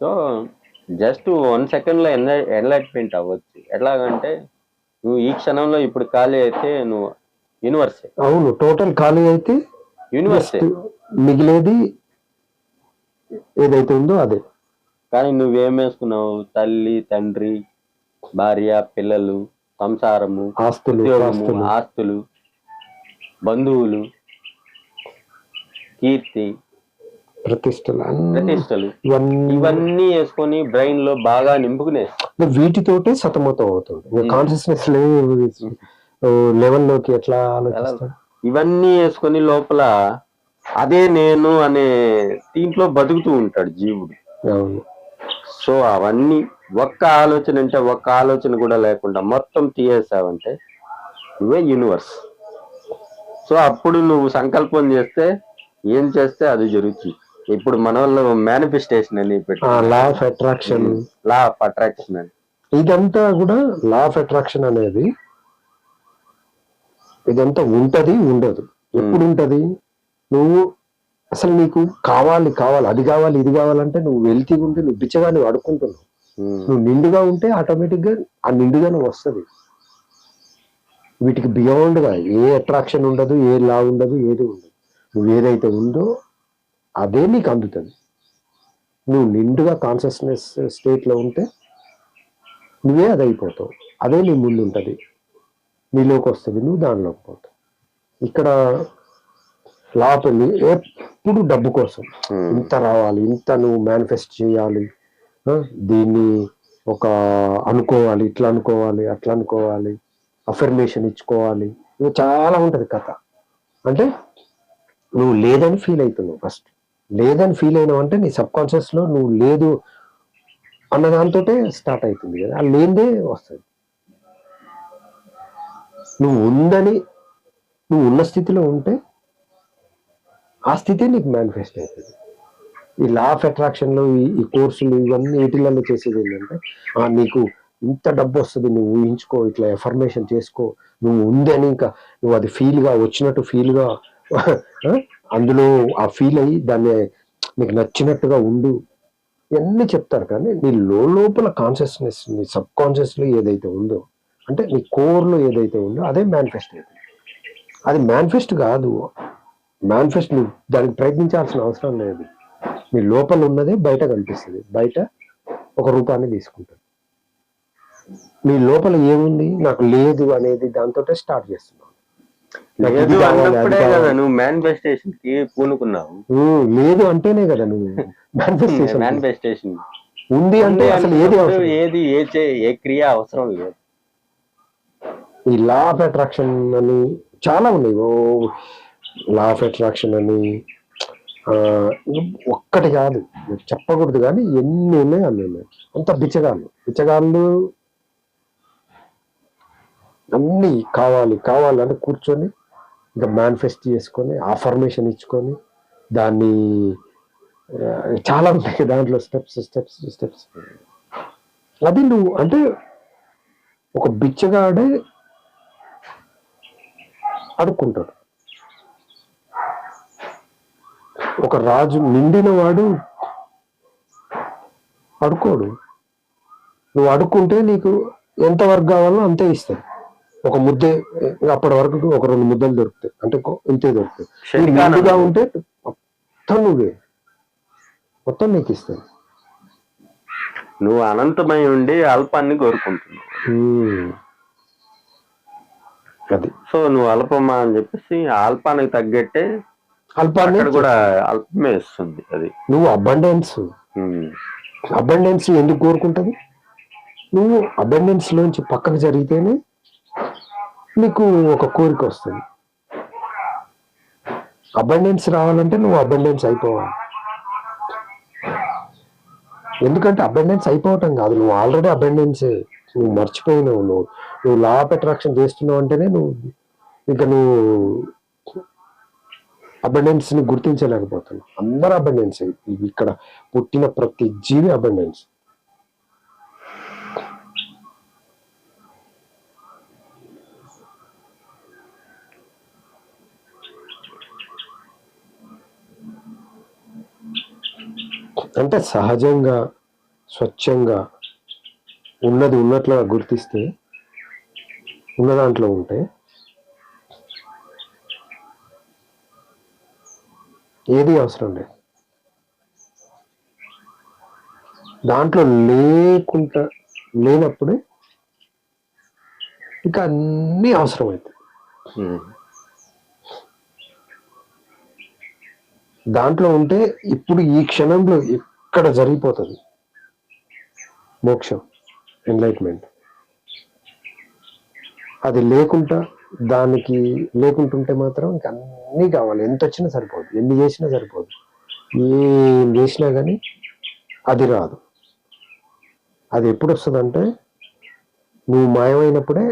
సో జస్ట్ 1 సెకండ్ లో ఎన్లైట్మెంట్ అవ్వచ్చు. ఎట్లాగంటే నువ్వు ఈ క్షణంలో ఇప్పుడు ఖాళీ అయితే నువ్వు యూనివర్సే. అవును, టోటల్ ఖాళీ అయితే యూనివర్సే. మిగిలేది ఏదైతే ఉందో అదే. కానీ నువ్వేం వేసుకున్నావు? తల్లి, తండ్రి, భార్య, పిల్లలు, సంసారము, ఆస్తులు, ఉద్యోగము, ఆస్తులు, బంధువులు, కీర్తి, ప్రతిష్టలు, ఇవన్నీ వేసుకొని బ్రెయిన్ లో బాగా నింపుకునే వీటితోటే సతమతం అవుతుంది. కాన్షియస్నెస్ లెవెల్లోకి ఎట్లా ఆలోచిస్తాడు? ఇవన్నీ వేసుకొని లోపల అదే నేను అనే దీంట్లో బతుకుతూ ఉంటాడు జీవుడు. అవును. సో అవన్నీ ఒక్క ఆలోచన కూడా లేకుండా మొత్తం తీయేసావంటే నువ్వే యూనివర్స్. సో అప్పుడు నువ్వు సంకల్పం చేస్తే, ఏం చేస్తే అది జరుగుతుంది. ఇప్పుడు మన వాళ్ళు మేనిఫెస్టేషన్ అని లా ఆఫ్ అట్రాక్షన్ అని, ఇదంతా కూడా లా ఆఫ్ అట్రాక్షన్ అనేది ఇదంతా ఉంటది, ఉండదు. ఎప్పుడు ఉంటది? నువ్వు అసలు నీకు కావాలి అది కావాలి ఇది కావాలంటే నువ్వు వెళ్తీ ఉంటే, నువ్వు బిచ్చగా నువ్వు అడుక్కుంటున్నావు. నువ్వు నిండుగా ఉంటే ఆటోమేటిక్ గా ఆ నిండుగా నువ్వు వస్తుంది. వీటికి బియాండ్ గా ఏ అట్రాక్షన్ ఉండదు, ఏ లా ఉండదు, ఏది ఉండదు. నువ్వు ఏదైతే ఉందో అదే నీకు అందుతుంది. నువ్వు నిండుగా కాన్షియస్నెస్ స్టేట్ లో ఉంటే నువ్వే అది అయిపోతావు. అదే నీ ముందు ఉంటుంది, నీలోకి వస్తుంది, నువ్వు దానిలోకి పోతావు. ఇక్కడ ఎప్పుడు డబ్బు కోసం, ఇంత రావాలి, ఇంత నువ్వు మేనిఫెస్ట్ చేయాలి, దీన్ని ఒక అనుకోవాలి, ఇట్లా అనుకోవాలి, అట్లా అనుకోవాలి, అఫర్మేషన్ ఇచ్చుకోవాలి, నువ్వు చాలా ఉంటది కథ. అంటే నువ్వు లేదని ఫీల్ అవుతున్నావు. ఫస్ట్ లేదని ఫీల్ అయినావు అంటే నీ సబ్ కాన్షియస్ లో నువ్వు లేదు అన్న దాంతో స్టార్ట్ అవుతుంది కదా, ఆ లేదే వస్తుంది. నువ్వు ఉన్న స్థితిలో ఉంటే ఆ స్థితి నీకు మేనిఫెస్ట్ అవుతుంది. ఈ లా ఆఫ్ అట్రాక్షన్ లో ఈ కోర్సులు ఇవన్నీ వీటిలలో చేసేది ఏంటంటే, నీకు ఇంత డబ్బు వస్తుంది, నువ్వు ఊహించుకో, ఇట్లా ఎఫర్మేషన్ చేసుకో, నువ్వు ఉంది అని, ఇంకా నువ్వు అది ఫీల్గా వచ్చినట్టు ఫీల్గా అందులో ఆ ఫీల్ అయ్యి దాన్ని నీకు నచ్చినట్టుగా ఉండు, ఇవన్నీ చెప్తారు. కానీ నీ లోపల కాన్షియస్నెస్, నీ సబ్ కాన్షియస్ లో ఏదైతే ఉందో, అంటే నీ కోర్ లో ఏదైతే ఉందో అదే మేనిఫెస్ట్ అవుతుంది. అది మేనిఫెస్ట్ కాదు, మేనిఫెస్ట్ నువ్వు దానికి ప్రయత్నించాల్సిన అవసరం లేదు. నీ లోపల ఉన్నదే బయట కనిపిస్తుంది, బయట ఒక రూపాన్ని తీసుకుంటుంది. నీ లోపల ఏముంది నాకు లేదు అనేది దాంతో స్టార్ట్ చేస్తున్నావు. నాకు ఇది లేదు కావాలి, అది అన్నప్పుడే కావాలి. కదా నువ్వు మేనిఫెస్టేషన్ కి పూనుకున్నావు. లేదు అంటేనే కదా నువ్వు మేనిఫెస్టేషన్. మేనిఫెస్టేషన్ ఉంది అంటే అసలు ఏది అవసరం. ఏది ఏ క్రియ అవసరం లేదు. ఈ లా ఆఫ్ అట్రాక్షన్ అని చాలా ఉన్నాయి. లా ఆఫ్ అట్రాక్షన్ అని ఒక్కటి కాదు చెప్పకూడదు, కానీ ఎన్ని ఉన్నాయి అన్ని ఉన్నాయి. అంత బిచ్చగాళ్ళు అన్ని కావాలి అంటే కూర్చొని ఇంకా మేనిఫెస్ట్ చేసుకొని ఆఫర్మేషన్ ఇచ్చుకొని దాన్ని చాలా ఉంటాయి దాంట్లో స్టెప్స్. అది నువ్వు అంటే ఒక బిచ్చగాడే అడుక్కుంటాడు. ఒక రాజు నిండిన వాడు అడుకోడు. నువ్వు అడుక్కుంటే నీకు ఎంత వరకు కావాలో అంతే ఇస్తాడు. ఒక ముద్దే, అప్పటి వరకు ఒక 2 ముద్దలు దొరుకుతాయి, అంటే ఇంతే దొరుకుతాయి. నిండుగా ఉంటే మొత్తం నీకు ఇస్తాడు. నువ్వు అనంతమై ఉండి అల్పాన్ని కోరుకుంటున్నావు. అది సో నువ్వు అల్పమా అని చెప్పేసి అల్పానికి తగ్గట్టే అల్పాన్ని కూడా అల్పమే ఇస్తుంది. అది నువ్వు అబండెన్స్ ఎందుకు కోరుకుంటది? నువ్వు అబండెన్స్ లోంచి పక్కకు జరిగితేనే నీకు ఒక కోరిక వస్తుంది. అబండెన్స్ రావాలంటే నువ్వు అబండెన్స్ అయిపోవాలి. ఎందుకంటే అబండెన్స్ అయిపోవటం కాదు, నువ్వు ఆల్రెడీ అబండెన్స్. నువ్వు మర్చిపోయినావు. నువ్వు లా ఆఫ్ అట్రాక్షన్ చేస్తున్నావు అంటేనే నువ్వు అబండెన్స్ ని గుర్తించలేకపోతున్నావు. అందరూ అబండెన్స్. ఇక్కడ పుట్టిన ప్రతి జీవి అబండెన్స్. అంటే సహజంగా స్వచ్ఛంగా ఉన్నది ఉన్నట్లుగా గుర్తిస్తే, ఉన్న దాంట్లో ఉంటే ఏది అవసరం లేదు. దాంట్లో లేనప్పుడే ఇంకా అన్నీ అవసరం అవుతాయి. దాంట్లో ఉంటే ఇప్పుడు ఈ క్షణంలో ఇక్కడ జరిగిపోతుంది మోక్షం, ఎన్లైట్మెంట్. అది లేకుంటుంటే మాత్రం ఇంకా అన్నీ కావాలి. ఎంత వచ్చినా సరిపోదు, ఎన్ని చేసినా సరిపోదు, ఏం చేసినా కానీ అది రాదు. అది ఎప్పుడు వస్తుందంటే నువ్వు మాయమైనప్పుడే.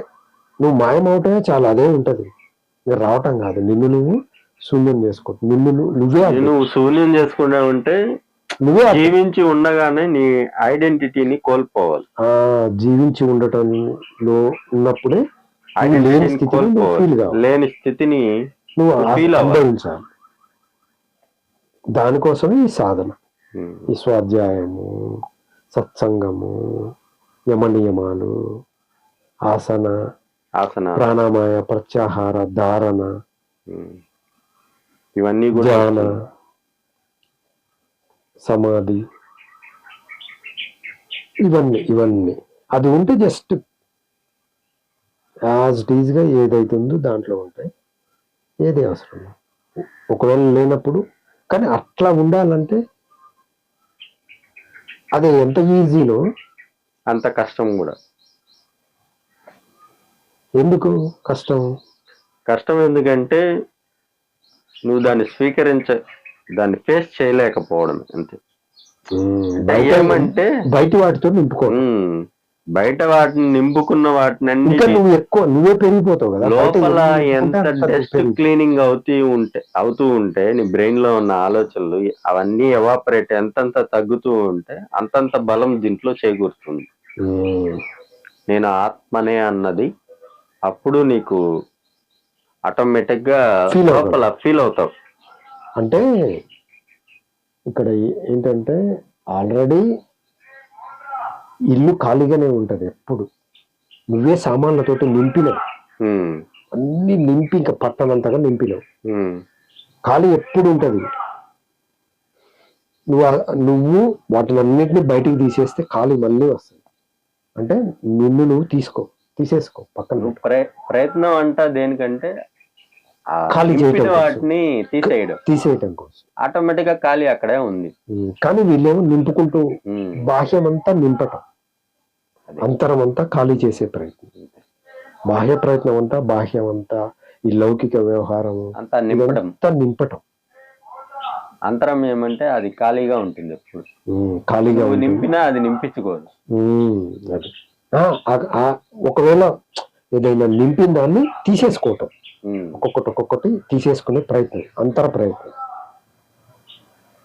నువ్వు మాయమవటమే చాలా, అదే ఉంటది. ఇంకా రావటం కాదు. నిన్ను నువ్వు శూన్యం చేసుకో. నువ్వు శూన్యం చేసుకుంటా ఉంటే నువ్వే జీవించి ఉండగానే నీ ఐడెంటిటీని కోల్పోవాలి. జీవించి ఉండటంలో ఉన్నప్పుడే లేని స్థితిని నువ్వు అనుభవించాలి. దానికోసమే ఈ సాధన, ఈ స్వాధ్యాయము, సత్సంగము, యమనియమాలు, ఆసన ప్రాణామాయ, ప్రత్యాహార, ధారణ, ఇవన్నీ ధ్యాన, సమాధి, ఇవన్నీ అది ఉంటే జస్ట్ యాజ్ ఇట్ ఈజ్ గా ఏదైతుందో దాంట్లో ఉంటాయి. ఏది అవసరం ఒకవేళ లేనప్పుడు. కానీ అట్లా ఉండాలంటే అదే ఎంత ఈజీనో అంత కష్టం కూడా. ఎందుకు కష్టం ఎందుకంటే నువ్వు దాన్ని ఫేస్ చేయలేకపోవడం అంతే. అంటే బయట వాటితో నింపుకో. బయట వాటిని నింపుకున్న వాటిని నువ్వే పెరిగిపోతావు కదా. లోపల ఎంత డస్ట్ క్లీనింగ్ అవుతూ ఉంటే నీ బ్రెయిన్ లో ఉన్న ఆలోచనలు అవన్నీ ఎవాపరేట్ ఎంతంత తగ్గుతూ ఉంటే అంతంత బలం దీంట్లో చేకూరుతుంది. నేను ఆత్మనే అన్నది అప్పుడు నీకు ఆటోమేటిక్ గా లోపల ఫీల్ అవుతావు. అంటే ఇక్కడ ఏంటంటే ఆల్రెడీ ఇల్లు ఖాళీగానే ఉంటది. ఎప్పుడు నువ్వే సామాన్లతోటి నింపినావు, అన్ని నింపి ఇంకా పట్టనంతగా నింపినావు. ఖాళీ ఎప్పుడు ఉంటది. నువ్వు వాటిని అన్నిటిని బయటికి తీసేస్తే ఖాళీ మళ్ళీ వస్తుంది. అంటే నిన్ను నువ్వు తీసేసుకో పక్కన నువ్వు పెట్టు. ప్రయత్నం అంటా దేనికంటే ఆ ఖాళీ నింపిన చేయటం కోసం. వాటిని తీసేయటం కోసం. ఆటోమేటిక్ గా ఖాళీ అక్కడే ఉంది. కానీ వీళ్ళేమో నింపుకుంటూ ఉమ్, బాహ్యం అంతా నింపటం, అదే. అంతరం అంతా ఖాళీ చేసే ప్రయత్నం. బాహ్య ప్రయత్నం అంతా బాహ్యం అంతా ఈ లౌకిక వ్యవహారం అంతా నింపడం. అంతా నింపటం. అంతరం ఏమంటే అది ఖాళీగా ఉంటుంది ఎప్పుడు. ఖాళీగా నువ్వు ఉంటుంది. నింపినా అది నింపించుకోదు. అది ఒకవేళ ఏదైనా నింపిన దాన్ని తీసేసుకోవటం, ఒక్కొక్కటి తీసేసుకునే ప్రయత్నం, అంతర ప్రయత్నం.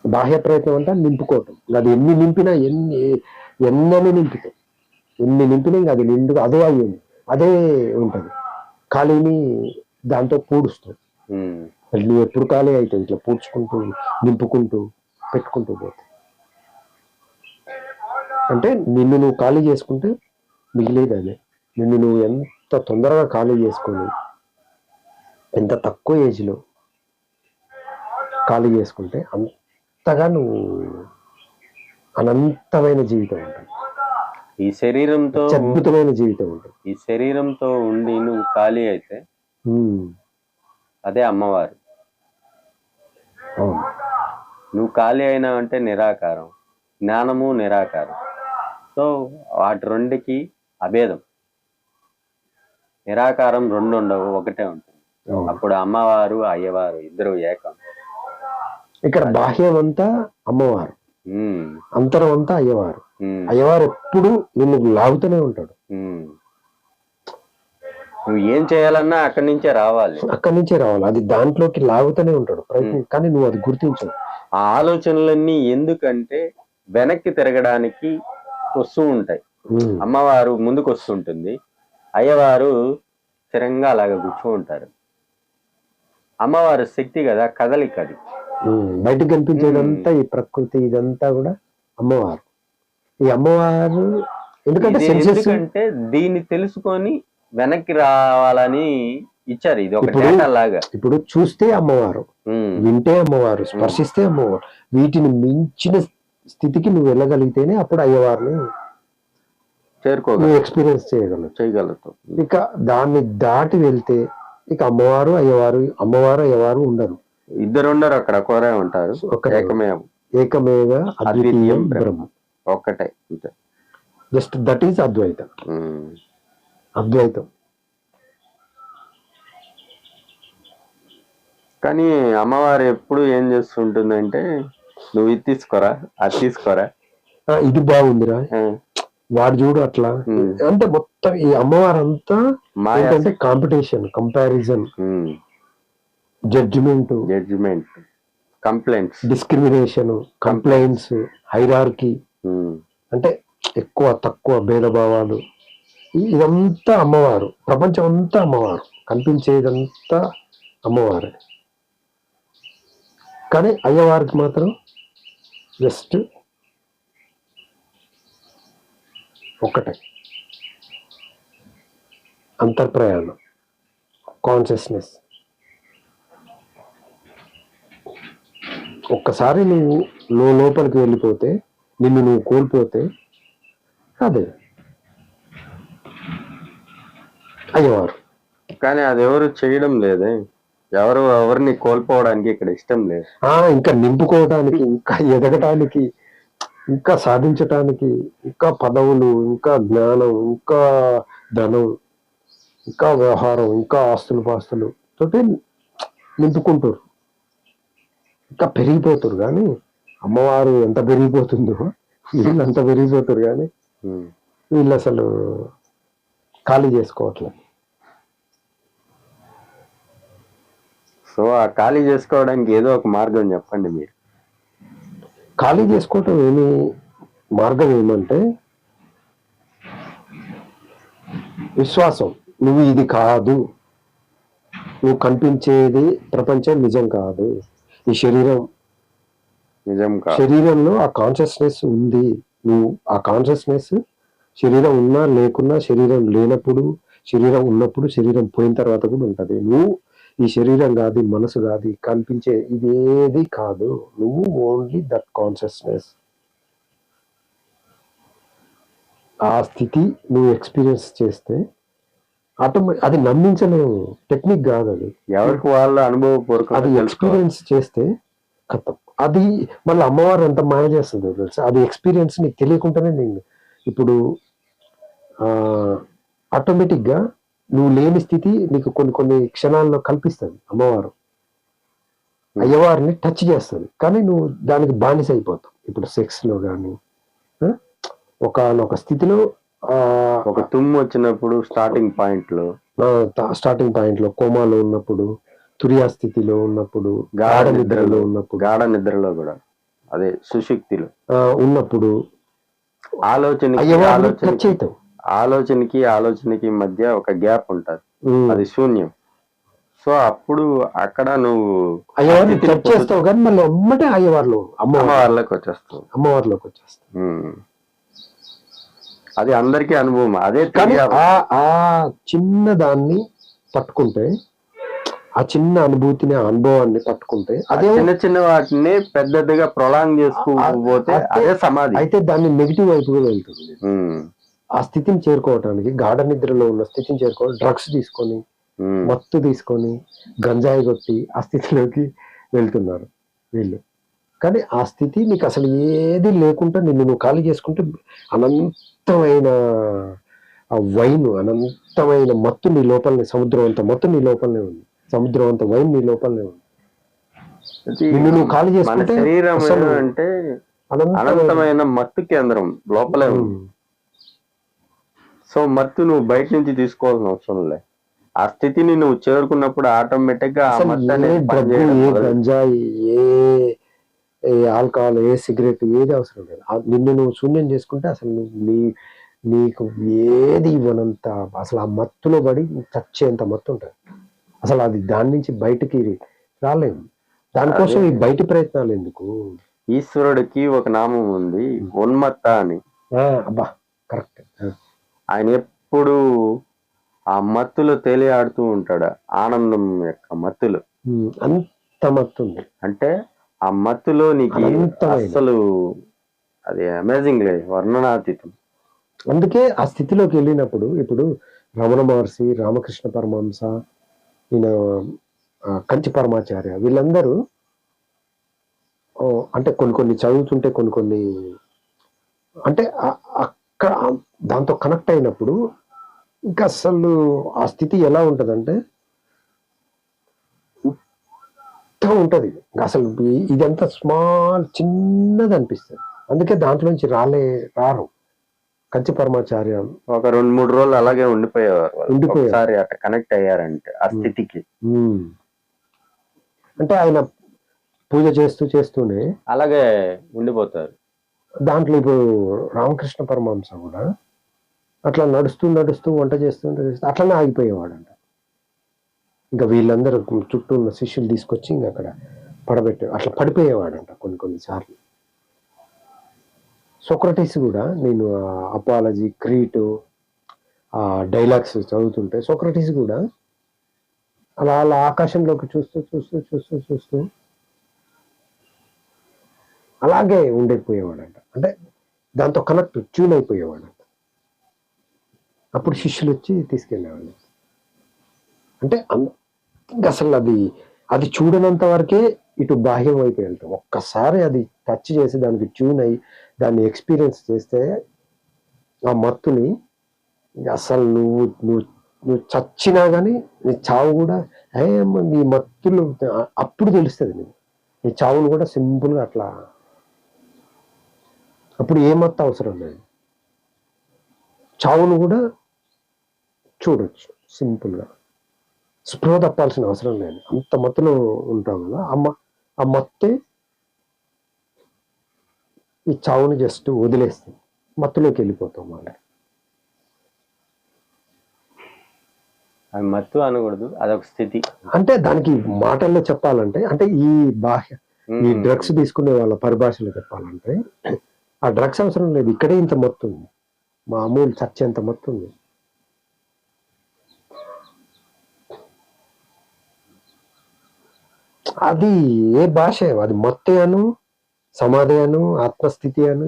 బాహ్య ప్రయత్నం అంటే నింపుకోవటం. అది ఎన్ని నింపినా ఎన్నని నింపుతాం, ఎన్ని నింపినా ఇంకా అది నిండుగా అదే అయ్యింది, అదే ఉంటది. ఖాళీని దాంతో పూడుస్తాం. నువ్వు ఎప్పుడు ఖాళీ అవుతావు ఇట్లా పూడ్చుకుంటూ నింపుకుంటూ పెట్టుకుంటూ పోతావు. అంటే నిన్ను నువ్వు ఖాళీ చేసుకుంటే మిగిలేది అదే. నిన్ను నువ్వు ఎంత తొందరగా ఖాళీ చేసుకొని ఎంత తక్కువ ఏజ్లో ఖాళీ చేసుకుంటే అంతగా నువ్వు అనంతమైన జీవితం ఉంటుంది. ఈ శరీరంతో అద్భుతమైన జీవితం ఉంటుంది. ఈ శరీరంతో ఉండి నువ్వు ఖాళీ అయితే అదే అమ్మవారు. నువ్వు ఖాళీ అయినావంటే నిరాకారం, జ్ఞానము నిరాకారం. సో వాటి రెండుకి అభేదం. నిరాకారం రెండు ఉండవు, ఒకటే ఉంటుంది. అప్పుడు అమ్మవారు అయ్యవారు ఇద్దరు ఏకం. ఇక్కడ బాహ్యం అంతా అమ్మవారు, అంతరం అంతా అయ్యవారు. అయ్యవారు ఎప్పుడు నిన్ను లాగుతూనే ఉంటాడు. నువ్వు ఏం చేయాలన్నా అక్కడి నుంచే రావాలి. అది దాంట్లోకి లాగుతూనే ఉంటాడు ప్రయత్నం. కానీ నువ్వు అది గుర్తించవు. ఆ ఆలోచనలన్నీ ఎందుకంటే వెనక్కి తిరగడానికి వస్తూ ఉంటాయి. అమ్మవారు ముందుకు వస్తుంటుంది, అయ్యవారు స్థిరంగా అలాగ కూర్చుంటారు. అమ్మవారు శక్తి కదా, కదలిక. అది బయటకు కనిపించేదంతా ఈ ప్రకృతి ఇదంతా కూడా అమ్మవారు. ఈ అమ్మవారు ఎందుకంటే దీన్ని తెలుసుకొని వెనక్కి రావాలని ఇచ్చారు. ఇది ఒక డేటా లాగా. ఇప్పుడు చూస్తే అమ్మవారు, వింటే అమ్మవారు, స్పర్శిస్తే అమ్మవారు. వీటిని మించిన స్థితికి నువ్వు వెళ్ళగలిగితేనే అప్పుడు అయ్యవారిని ఎక్స్పీరియన్స్ చేయగలుగుతావు. ఇక దాన్ని దాటి వెళ్తే ఇక అమ్మవారు అయ్యవారు ఉండరు. ఇద్దరు ఉండరు, అక్కడ ఒకరే ఉంటారు. ఏకమేవ అద్వితీయం బ్రహ్మ, ఒక్కటే. జస్ట్ దట్ ఈస్ అద్వైతం. కానీ అమ్మవారు ఎప్పుడు ఏం చేస్తుంటుందంటే, నువ్వు ఇది తీసుకోరా, అది తీసుకోరా, ఇది బాగుందిరా, వాడు చూడు అట్లా. అంటే మొత్తం ఈ అమ్మవారు అంతా ఏంటంటే competition, comparison, judgement, complaints, discrimination, complaints, hierarchy, అంటే ఎక్కువ తక్కువ భేదభావాలు. ఇదంతా అమ్మవారు. ప్రపంచం అంతా అమ్మవారు, కనిపించేదంతా అమ్మవారే. కానీ అయ్యవారికి మాత్రం జస్ట్ ఒక్కటే, అంతర్ప్రయాణం, కాన్షియస్నెస్. ఒక్కసారి నువ్వు లోపలికి వెళ్ళిపోతే, నిన్ను నువ్వు కోల్పోతే అదే అయ్యవారు. కానీ అది ఎవరు చేయడం లేదే, ఎవరిని కోల్పోవడానికి ఇక్కడ ఇష్టం లేదు. ఇంకా నింపుకోవడానికి, ఇంకా ఎదగటానికి, ఇంకా సాధించటానికి, ఇంకా పదవులు, ఇంకా జ్ఞానం, ఇంకా ధనం, ఇంకా వ్యవహారం, ఇంకా ఆస్తులు తోటి నింపుకుంటారు, ఇంకా పెరిగిపోతారు. కానీ అమ్మవారు ఎంత పెరిగిపోతుందో వీళ్ళు అంత పెరిగిపోతారు. కానీ వీళ్ళు అసలు ఖాళీ చేసుకోవట్లేదు. సో ఆ ఖాళీ చేసుకోవడానికి ఏదో ఒక మార్గం చెప్పండి మీరు. ఖాళీ చేసుకోవటం మార్గం ఏమంటే విశ్వాసం. నువ్వు ఇది కాదు, నువ్వు కనిపించేది ప్రపంచం నిజం కాదు, ఈ శరీరం నిజం కాదు, శరీరంలో ఆ కాన్షియస్నెస్ ఉంది. నువ్వు ఆ కాన్షియస్నెస్ శరీరం ఉన్నా లేకున్నా, శరీరం లేనప్పుడు, శరీరం ఉన్నప్పుడు, శరీరం పోయిన తర్వాత కూడా ఉంటది. నువ్వు ఈ శరీరం కాదు, మనసు కాదు, కనిపించే ఇదేది కాదు, నువ్వు ఓన్లీ దట్ కాన్షియస్నెస్. ఆ స్థితి నువ్వు ఎక్స్పీరియన్స్ చేస్తే అది నమ్మించలేము, టెక్నిక్ కాదు అది. ఎవరికి వాళ్ళ అనుభవపూర్వకంగా అది తెలుసుకోవాలి. ఎక్స్పీరియన్స్ చేస్తే కథం. అది మళ్ళీ అమ్మవారు ఎంత మాయ చేస్తుందో తెలుసా. అది ఎక్స్పీరియన్స్ నీకు తెలియకుండానే నేను ఇప్పుడు ఆటోమేటిక్గా నువ్వు లేని స్థితి నీకు కొన్ని కొన్ని క్షణాల్లో కల్పిస్తుంది అమ్మవారు. అయ్యవారిని టచ్ చేస్తుంది, కానీ నువ్వు దానికి బానిస అయిపోతావు. ఇప్పుడు సెక్స్లో కానీ ఒక స్థితిలో ఒక తుమ్ము వచ్చినప్పుడు స్టార్టింగ్ పాయింట్ లో కోమాలో ఉన్నప్పుడు, తురియా స్థితిలో ఉన్నప్పుడు, గాఢ నిద్రలో కూడా అదే సుశక్తిలో ఉన్నప్పుడు ఆలోచనకి మధ్య ఒక గ్యాప్ ఉంటది, అది శూన్యం. సో అప్పుడు అక్కడ నువ్వు అయ్యవారిని టచ్ చేస్తావు, కానీ మళ్ళీ అమ్మటే అమ్మవారిలోకి వచ్చేస్తావు. అది అందరికీ అనుభవం. అదే కానీ ఆ చిన్న దాన్ని పట్టుకుంటే, ఆ చిన్న అనుభూతిని, అనుభవాన్ని పట్టుకుంటే, అదే చిన్న చిన్న వాటిని పెద్దదిగా ప్రొలాంగ్ చేసుకోకపోతే అదే సమాధి. అయితే దాన్ని నెగిటివ్ వైపుగా వెళ్తుంది. ఆ స్థితిని చేరుకోవటానికి, గాఢ నిద్రలో ఉన్న స్థితిని చేరుకోవడం, డ్రగ్స్ తీసుకొని, మత్తు తీసుకొని, గంజాయి కొట్టి ఆ స్థితిలోకి వెళ్తున్నారు వీళ్ళు. కానీ ఆ స్థితి నీకు అసలు ఏది లేకుండా నువ్వు ఖాళీ చేసుకుంటే అనంతమైన ఆ వైన్, అనంతమైన మత్తు నీ లోపలనే, సముద్రం అంత మత్తు నీ లోపలనే ఉంది, సముద్రం అంత వైన్ నీ లోపలనే ఉంది. నువ్వు ఖాళీ చేసుకుంటే అంటే అనంతమైన మత్తు కేంద్రం లోపలే ఉంది. సో మత్తు నువ్వు బయట నుంచి తీసుకోవాల్సిన అవసరం లే. ఆ స్థితిని నువ్వు చేరుకున్నప్పుడు ఆటోమేటిక్ గా గంజాయి, ఏ ఆల్కహాల్, ఏ సిగరెట్ ఏది అవసరం లేదు. నిన్ను నువ్వు శూన్యం చేసుకుంటే అసలు నీకు ఏది ఇవ్వనంత, అసలు ఆ మత్తులో పడి చచ్చేంత మత్తు ఉంటుంది. అసలు అది దాని నుంచి బయటికి రాలేము. దానికోసం ఈ బయటి ప్రయత్నాలు ఎందుకు? ఈశ్వరుడికి ఒక నామం ఉంది, ఉన్మత్త అని. అబ్బా కరెక్ట్. ఆయన ఎప్పుడు ఆ మత్తులో తేలియాడుతూ ఉంటాడు, ఆనందం యొక్క మత్తులో. అంత మత్తు ఉంది అంటే ఆ మత్తులో నీకు అసలు అది అమేజింగ్ లేదు, వర్ణనాతీతం. అందుకే ఆ స్థితిలోకి వెళ్ళినప్పుడు ఇప్పుడు రమణ మహర్షి, రామకృష్ణ పరమహంస, ఈయన కంచి పరమాచార్య, వీళ్ళందరూ అంటే కొన్ని చదువుతుంటే కొన్ని అంటే అక్కడ దాంతో కనెక్ట్ అయినప్పుడు ఇంకా అసలు ఆ స్థితి ఎలా ఉంటదంటే ఉంటది. అసలు ఇదంతా స్మాల్, చిన్నది అనిపిస్తుంది. అందుకే దాంట్లోంచి రారు కంచి పరమాచార్య. ఒక 2-3 రోజులు అలాగే ఉండిపోయేవారు. అట్లా కనెక్ట్ అయ్యారంటే ఆ స్థితికి. అంటే ఆయన పూజ చేస్తూనే అలాగే ఉండిపోతారు. దాంట్లో ఇప్పుడు రామకృష్ణ పరమహంస కూడా అట్లా నడుస్తూ వంట చేస్తూ అట్లనే ఆగిపోయేవాడంట. ఇంకా వీళ్ళందరూ చుట్టూ ఉన్న శిష్యులు తీసుకొచ్చి ఇంకా అక్కడ అట్లా పడిపోయేవాడంట కొన్నిసార్లు. సోక్రటీస్ కూడా, నేను అపాలజీ, క్రీటు, ఆ డైలాగ్స్ చదువుతుంటే సోక్రటీస్ కూడా అలా ఆకాశంలోకి చూస్తూ అలాగే ఉండిపోయేవాడంట. అంటే దాంతో ట్యూన్ అయిపోయేవాడంట. అప్పుడు శిష్యులు వచ్చి తీసుకెళ్ళేవాళ్ళు. అంటే అసలు అది చూడనంత వరకే ఇటు బాహ్యం వైపు వెళ్తాం. ఒక్కసారి అది టచ్ చేసి దానికి ట్యూన్ అయ్యి దాన్ని ఎక్స్పీరియన్స్ చేస్తే ఆ మత్తుని అసలు నువ్వు చచ్చినా కానీ నీ చావు కూడా నీ మత్తులు అప్పుడు తెలుస్తుంది. నీ చావును కూడా సింపుల్గా అట్లా, అప్పుడు ఏ మత్తు అవసరం లేదు. చావును కూడా చూడొచ్చు సింపుల్గా, స్పృహ తప్పాల్సిన అవసరం లేదు. అంత మత్తులో ఉంటాం కదా, ఆ మత్తే ఈ చావుని జస్ట్ వదిలేస్తుంది, మత్తులోకి వెళ్ళిపోతాం. మళ్ళీ అది మత్తు అనకూడదు, అదొక స్థితి. అంటే దానికి మాటల్లో చెప్పాలంటే, అంటే ఈ డ్రగ్స్ తీసుకునే వాళ్ళ పరిభాషలో చెప్పాలంటే, ఆ డ్రగ్స్ అవసరం లేదు, ఇక్కడే ఇంత మత్తు ఉంది, మామూలు చచ్చేంత మత్తు ఉంది. అది ఏ భాష, అది మత్తే అను, సమాధి అను ఆత్మస్థితి అను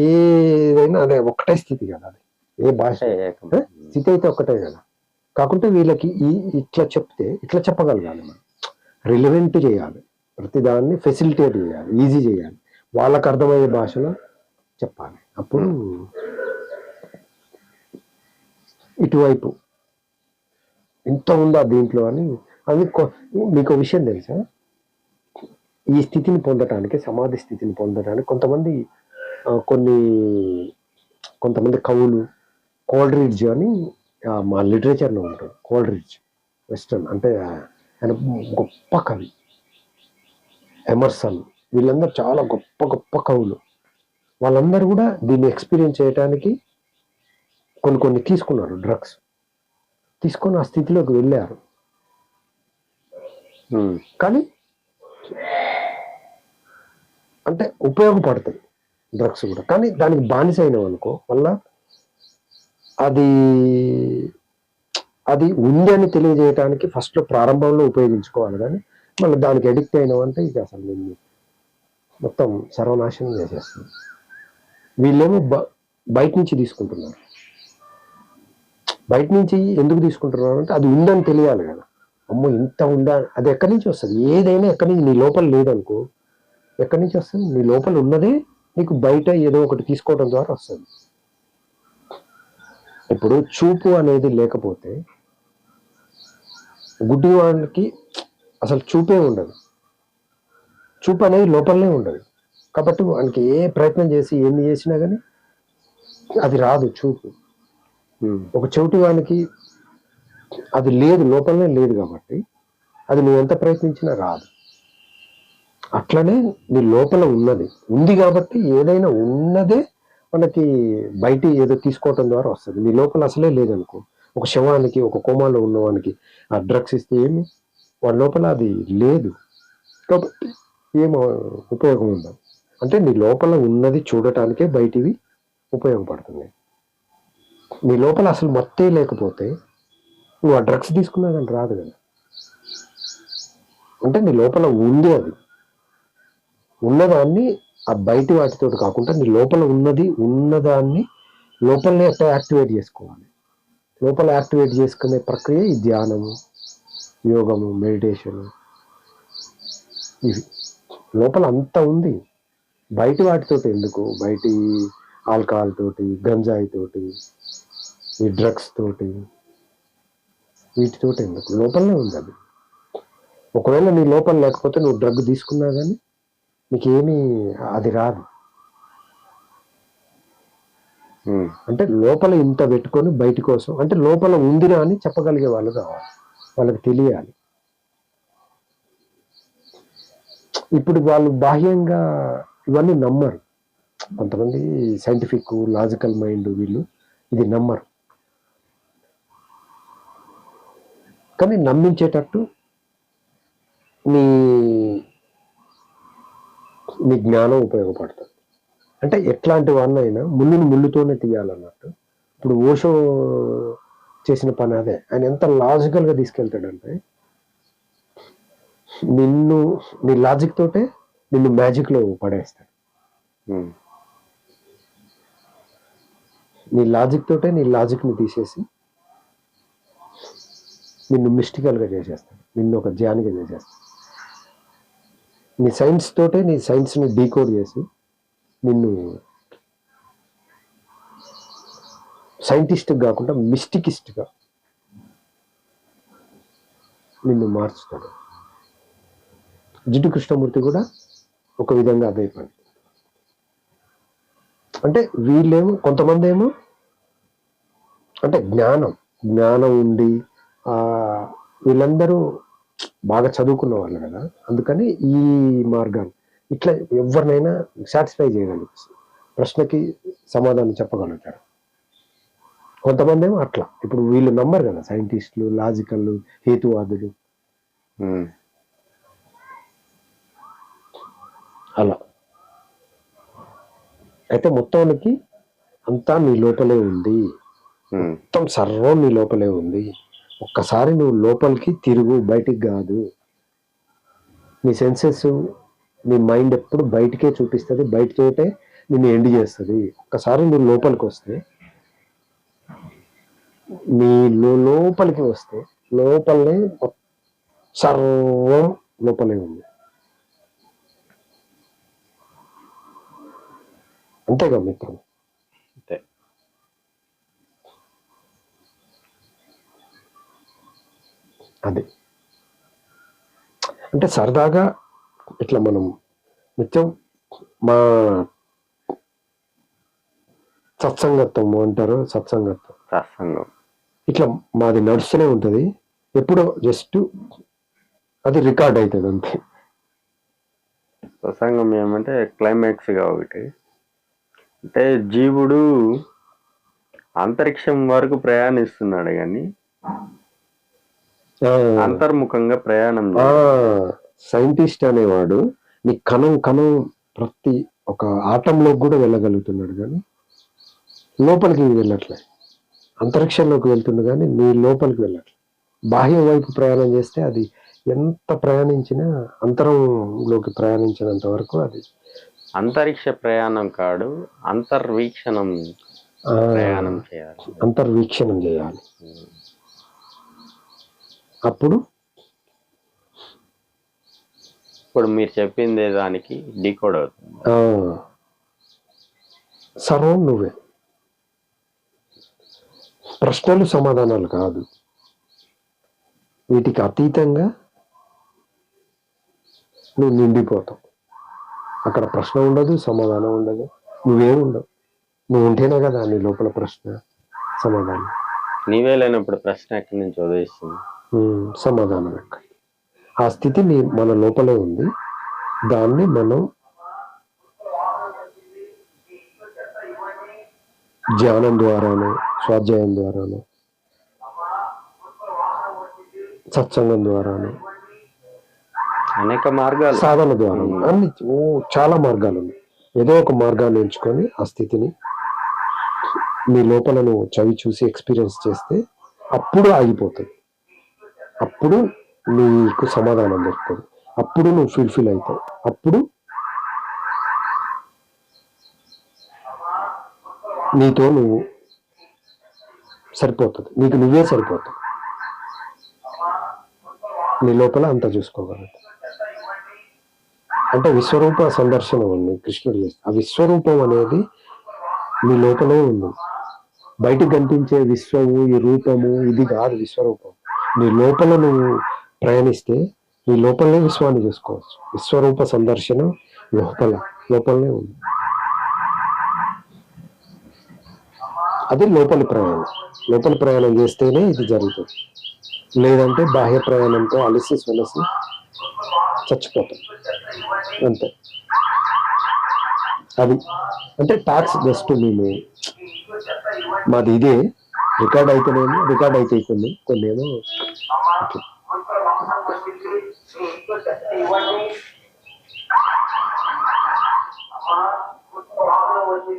ఏదైనా అదే ఒక్కటే స్థితి కదా, అది ఏ భాష ఏకం. స్థితి అయితే ఒక్కటే కదా. కాకుంటే వీళ్ళకి ఇట్లా చెప్తే ఇట్లా చెప్పగలగాలి, మనం రిలవెంట్ చేయాలి, ప్రతిదాన్ని ఫెసిలిటేట్ చేయాలి, ఈజీ చేయాలి, వాళ్ళకు అర్థమయ్యే భాషలో చెప్పాలి. అప్పుడు ఇటువైపు ఇంత ఉందా దీంట్లో అని. అది మీకు విషయం తెలుసా, ఈ స్థితిని పొందటానికి, సమాధి స్థితిని పొందటానికి కొంతమంది కవులు కోల్డ్రిడ్జ్ అని మా లిటరేచర్లో ఉంటాడు. కోల్డ్రిడ్జ్ వెస్టర్న్ అంటే ఆయన గొప్ప కవి. ఎమర్సన్, వీళ్ళందరూ చాలా గొప్ప గొప్ప కవులు. వాళ్ళందరూ కూడా దీన్ని ఎక్స్పీరియన్స్ చేయడానికి కొన్ని తీసుకున్నారు, డ్రగ్స్ తీసుకొని ఆ స్థితిలోకి వెళ్ళారు. కానీ అంటే ఉపయోగపడతాయి డ్రగ్స్ కూడా, కానీ దానికి బానిస అయినాం అనుకో వల్ల అది ఉంది అని తెలియజేయడానికి ఫస్ట్ ప్రారంభంలో ఉపయోగించుకోవాలి, కానీ మళ్ళీ దానికి అడిక్ట్ అయినామంటే ఇక అసలు నిన్ను మొత్తం సర్వనాశనం చేసేస్తుంది. వీళ్ళేమో బయట నుంచి తీసుకుంటున్నారు. బయట నుంచి ఎందుకు తీసుకుంటున్నారు అంటే అది ఉందని తెలియాలి కదా. అమ్మో ఇంత ఉందా, అది ఎక్కడి నుంచి వస్తుంది? ఏదైనా ఎక్కడి నుంచి, నీ లోపల లేదనుకో ఎక్కడి నుంచి వస్తుంది? నీ లోపల ఉన్నదే నీకు బయట ఏదో ఒకటి తీసుకోవడం ద్వారా వస్తుంది. ఇప్పుడు చూపు అనేది లేకపోతే గుడ్డివాడికి అసలు చూపే ఉండదు, చూపు అనేది లోపలనే ఉండదు. కాబట్టి వానికి ఏ ప్రయత్నం చేసి ఎన్ని చేసినా కానీ అది రాదు చూపు. ఒక చెవిటి వానికి అది లేదు, లోపలనే లేదు, కాబట్టి అది నువ్వు ఎంత ప్రయత్నించినా రాదు. అట్లనే నీ లోపల ఉంది కాబట్టి ఏదైనా ఉన్నదే మనకి బయట ఏదో తీసుకోవటం ద్వారా వస్తుంది. నీ లోపల అసలే లేదనుకో, ఒక శవానికి, ఒక కోమాలో ఉన్నవానికి ఆ డ్రగ్స్ ఇస్తే ఏమి, వాడి లోపల అది లేదు కాబట్టి ఏం ఉపయోగం ఉండదు. అంటే నీ లోపల ఉన్నది చూడటానికే బయటివి ఉపయోగపడుతుంది. నీ లోపల అసలు మత్తే లేకపోతే నువ్వు ఆ డ్రగ్స్ తీసుకున్నా కానీ రాదు కదా. అంటే నీ లోపల ఉంది, అది ఉన్నదాన్ని ఆ బయటి వాటితో కాకుండా నీ లోపల ఉన్నదాన్ని లోపలనే ఎట్లా యాక్టివేట్ చేసుకోవాలి. లోపల యాక్టివేట్ చేసుకునే ప్రక్రియ ఈ ధ్యానము, యోగము, మెడిటేషను. ఇవి లోపల అంతా ఉంది, బయటి వాటితో ఎందుకు, బయటి ఆల్కహాల్ తోటి, గంజాయి తోటి, ఈ డ్రగ్స్ తోటి, వీటితోటి ఎందుకు, లోపలనే ఉంది అది. ఒకవేళ నీ లోపల లేకపోతే నువ్వు డ్రగ్ తీసుకున్నా కానీ నీకేమీ అది రాదు. అంటే లోపల ఇంత పెట్టుకొని బయట కోసం, అంటే లోపల ఉందిరా అని చెప్పగలిగే వాళ్ళు కావాలి, వాళ్ళకి తెలియాలి. ఇప్పుడు వాళ్ళు బాహ్యంగా ఇవన్నీ నమ్మరు. కొంతమంది సైంటిఫిక్ లాజికల్ మైండ్ వీళ్ళు ఇది నమ్మరు, కానీ నమ్మించేటట్టు నీ జ్ఞానం ఉపయోగపడుతుంది. అంటే ఎట్లాంటి వాళ్ళైనా ముళ్ళుని ముళ్ళుతోనే తీయాలన్నట్టు. ఇప్పుడు ఓషో చేసిన పని అదే. ఆయన ఎంత లాజికల్గా తీసుకెళ్తాడంటే నీ లాజిక్ తోటే నిన్ను మ్యాజిక్లో పడేస్తాడు. నీ లాజిక్ని తీసేసి నిన్ను మిస్టికల్గా చేసేస్తాడు, నిన్ను ఒక జ్ఞానిగా చేసేస్తాడు. నీ సైన్స్ తోటే నీ సైన్స్ని డీకోడ్ చేసి నిన్ను సైంటిస్ట్ కాకుండా మిస్టికిస్ట్గా నిన్ను మార్చుతాడు. జిడ్డు కృష్ణమూర్తి కూడా ఒక విధంగా అదే పని. అంటే వీళ్ళేమో కొంతమంది ఏమో అంటే జ్ఞానం ఉండి వీళ్ళందరూ బాగా చదువుకున్న వాళ్ళు కదా, అందుకని ఈ మార్గాన్ని ఇట్లా ఎవరినైనా సాటిస్ఫై చేయగలుగుతారు, ప్రశ్నకి సమాధానం చెప్పగలుగుతారు. కొంతమంది ఏమో అట్లా, ఇప్పుడు వీళ్ళు నమ్మరు కదా, సైంటిస్టులు, లాజికల్, హేతువాదులు, అలా. అయితే మొత్తానికి అంతా నీ లోపలే ఉంది, మొత్తం సర్వం నీ లోపలే ఉంది. ఒక్కసారి నువ్వు లోపలికి తిరుగు, బయటికి కాదు. నీ సెన్సెస్ నీ మైండ్ ఎప్పుడు బయటకే చూపిస్తుంది, బయటతోటే నిన్ను ఎండ్ చేస్తుంది. ఒక్కసారి నువ్వు లోపలికి వస్తే, నీ లోపలికి వస్తే లోపలనే సర్వం లోపలే ఉంది. అంతేగా మిత్రం? అంతే. అది అంటే సరదాగా ఇట్లా మనం నిత్యం మా సత్సంగత్వం అంటారు, సత్సంగం ఇట్లా మాది నడుస్తూనే ఉంటుంది. ఎప్పుడో జస్ట్ అది రికార్డ్ అవుతుంది అంతే. సత్సంగం ఏమంటే క్లైమాక్స్గా ఒకటి అంటే జీవుడు అంతరిక్షం వరకు ప్రయాణిస్తున్నాడు కానీ అంతర్ముఖంగా ప్రయాణం. సైంటిస్ట్ అనేవాడు నీ కణం ప్రతి ఒక ఆటంలోకి కూడా వెళ్ళగలుగుతున్నాడు, కానీ లోపలికి వెళ్ళట్లే. అంతరిక్షంలోకి వెళ్తుండు కానీ నీ లోపలికి వెళ్ళట్లే. బాహ్యం వైపు ప్రయాణం చేస్తే అది ఎంత ప్రయాణించినా అంతరంలోకి ప్రయాణించినంత వరకు అది అంతరిక్ష ప్రయాణం కాడు, అంతర్వీక్షణం ప్రయాణం చేయాలి. అంతర్వీక్షణం చేయాలి. అప్పుడు ఇప్పుడు మీరు చెప్పిందే దానికి డీకోడ్ అవుతుంది. సర్వం నువ్వే. ప్రశ్నలు సమాధానాలు కాదు, వీటికి అతీతంగా నువ్వు నిండిపోతావు. అక్కడ ప్రశ్న ఉండదు, సమాధానం ఉండదు, నువ్వేం ఉండవు. నువ్వు ఉంటేనే కదా నీ లోపల ప్రశ్న సమాధానం. నీవే లేనప్పుడు ప్రశ్న ఎక్కడి నుంచి ఉదయిస్తుంది? సమాధానం ఎక్కడ? ఆ స్థితి మన లోపలే ఉంది. దాన్ని మనం ధ్యానం ద్వారాను, స్వాధ్యాయం ద్వారాను, సత్సంగం ద్వారాను, అనేక మార్గాలు, సాధన ద్వారా అన్ని చాలా మార్గాలు ఉన్నాయి. ఏదో ఒక మార్గాన్ని ఎంచుకొని ఆ స్థితిని నీ లోపల నువ్వు చవి చూసి ఎక్స్పీరియన్స్ చేస్తే అప్పుడు ఆగిపోతుంది. అప్పుడు నీకు సమాధానం దొరుకుతుంది. అప్పుడు నువ్వు ఫుల్ఫిల్ అవుతావు. అప్పుడు నీతో నువ్వు సరిపోతుంది, నీకు నువ్వే సరిపోతావు. నీ లోపల అంతా చూసుకోగలదు. అంటే విశ్వరూప సందర్శనం అని కృష్ణుడు చేస్తాడు. ఆ విశ్వరూపం అనేది నీ లోపలే ఉంది. బయటకు కనిపించే విశ్వము, ఈ రూపము, ఇది కాదు విశ్వరూపం. నీ లోపల నువ్వు ప్రయాణిస్తే నీ లోపలనే విశ్వాన్ని చూసుకోవచ్చు. విశ్వరూప సందర్శనం లోపలనే ఉంది. అది లోపలి ప్రయాణం. లోపలి ప్రయాణం చేస్తేనే ఇది జరుగుతుంది. లేదంటే బాహ్య ప్రయాణంతో అలసి చచ్చిపోతాం అంతే. అది అంటే టాక్స్ జస్ట్ మేము మాది ఇదే రికార్డ్ అయితే కొన్ని ఏమో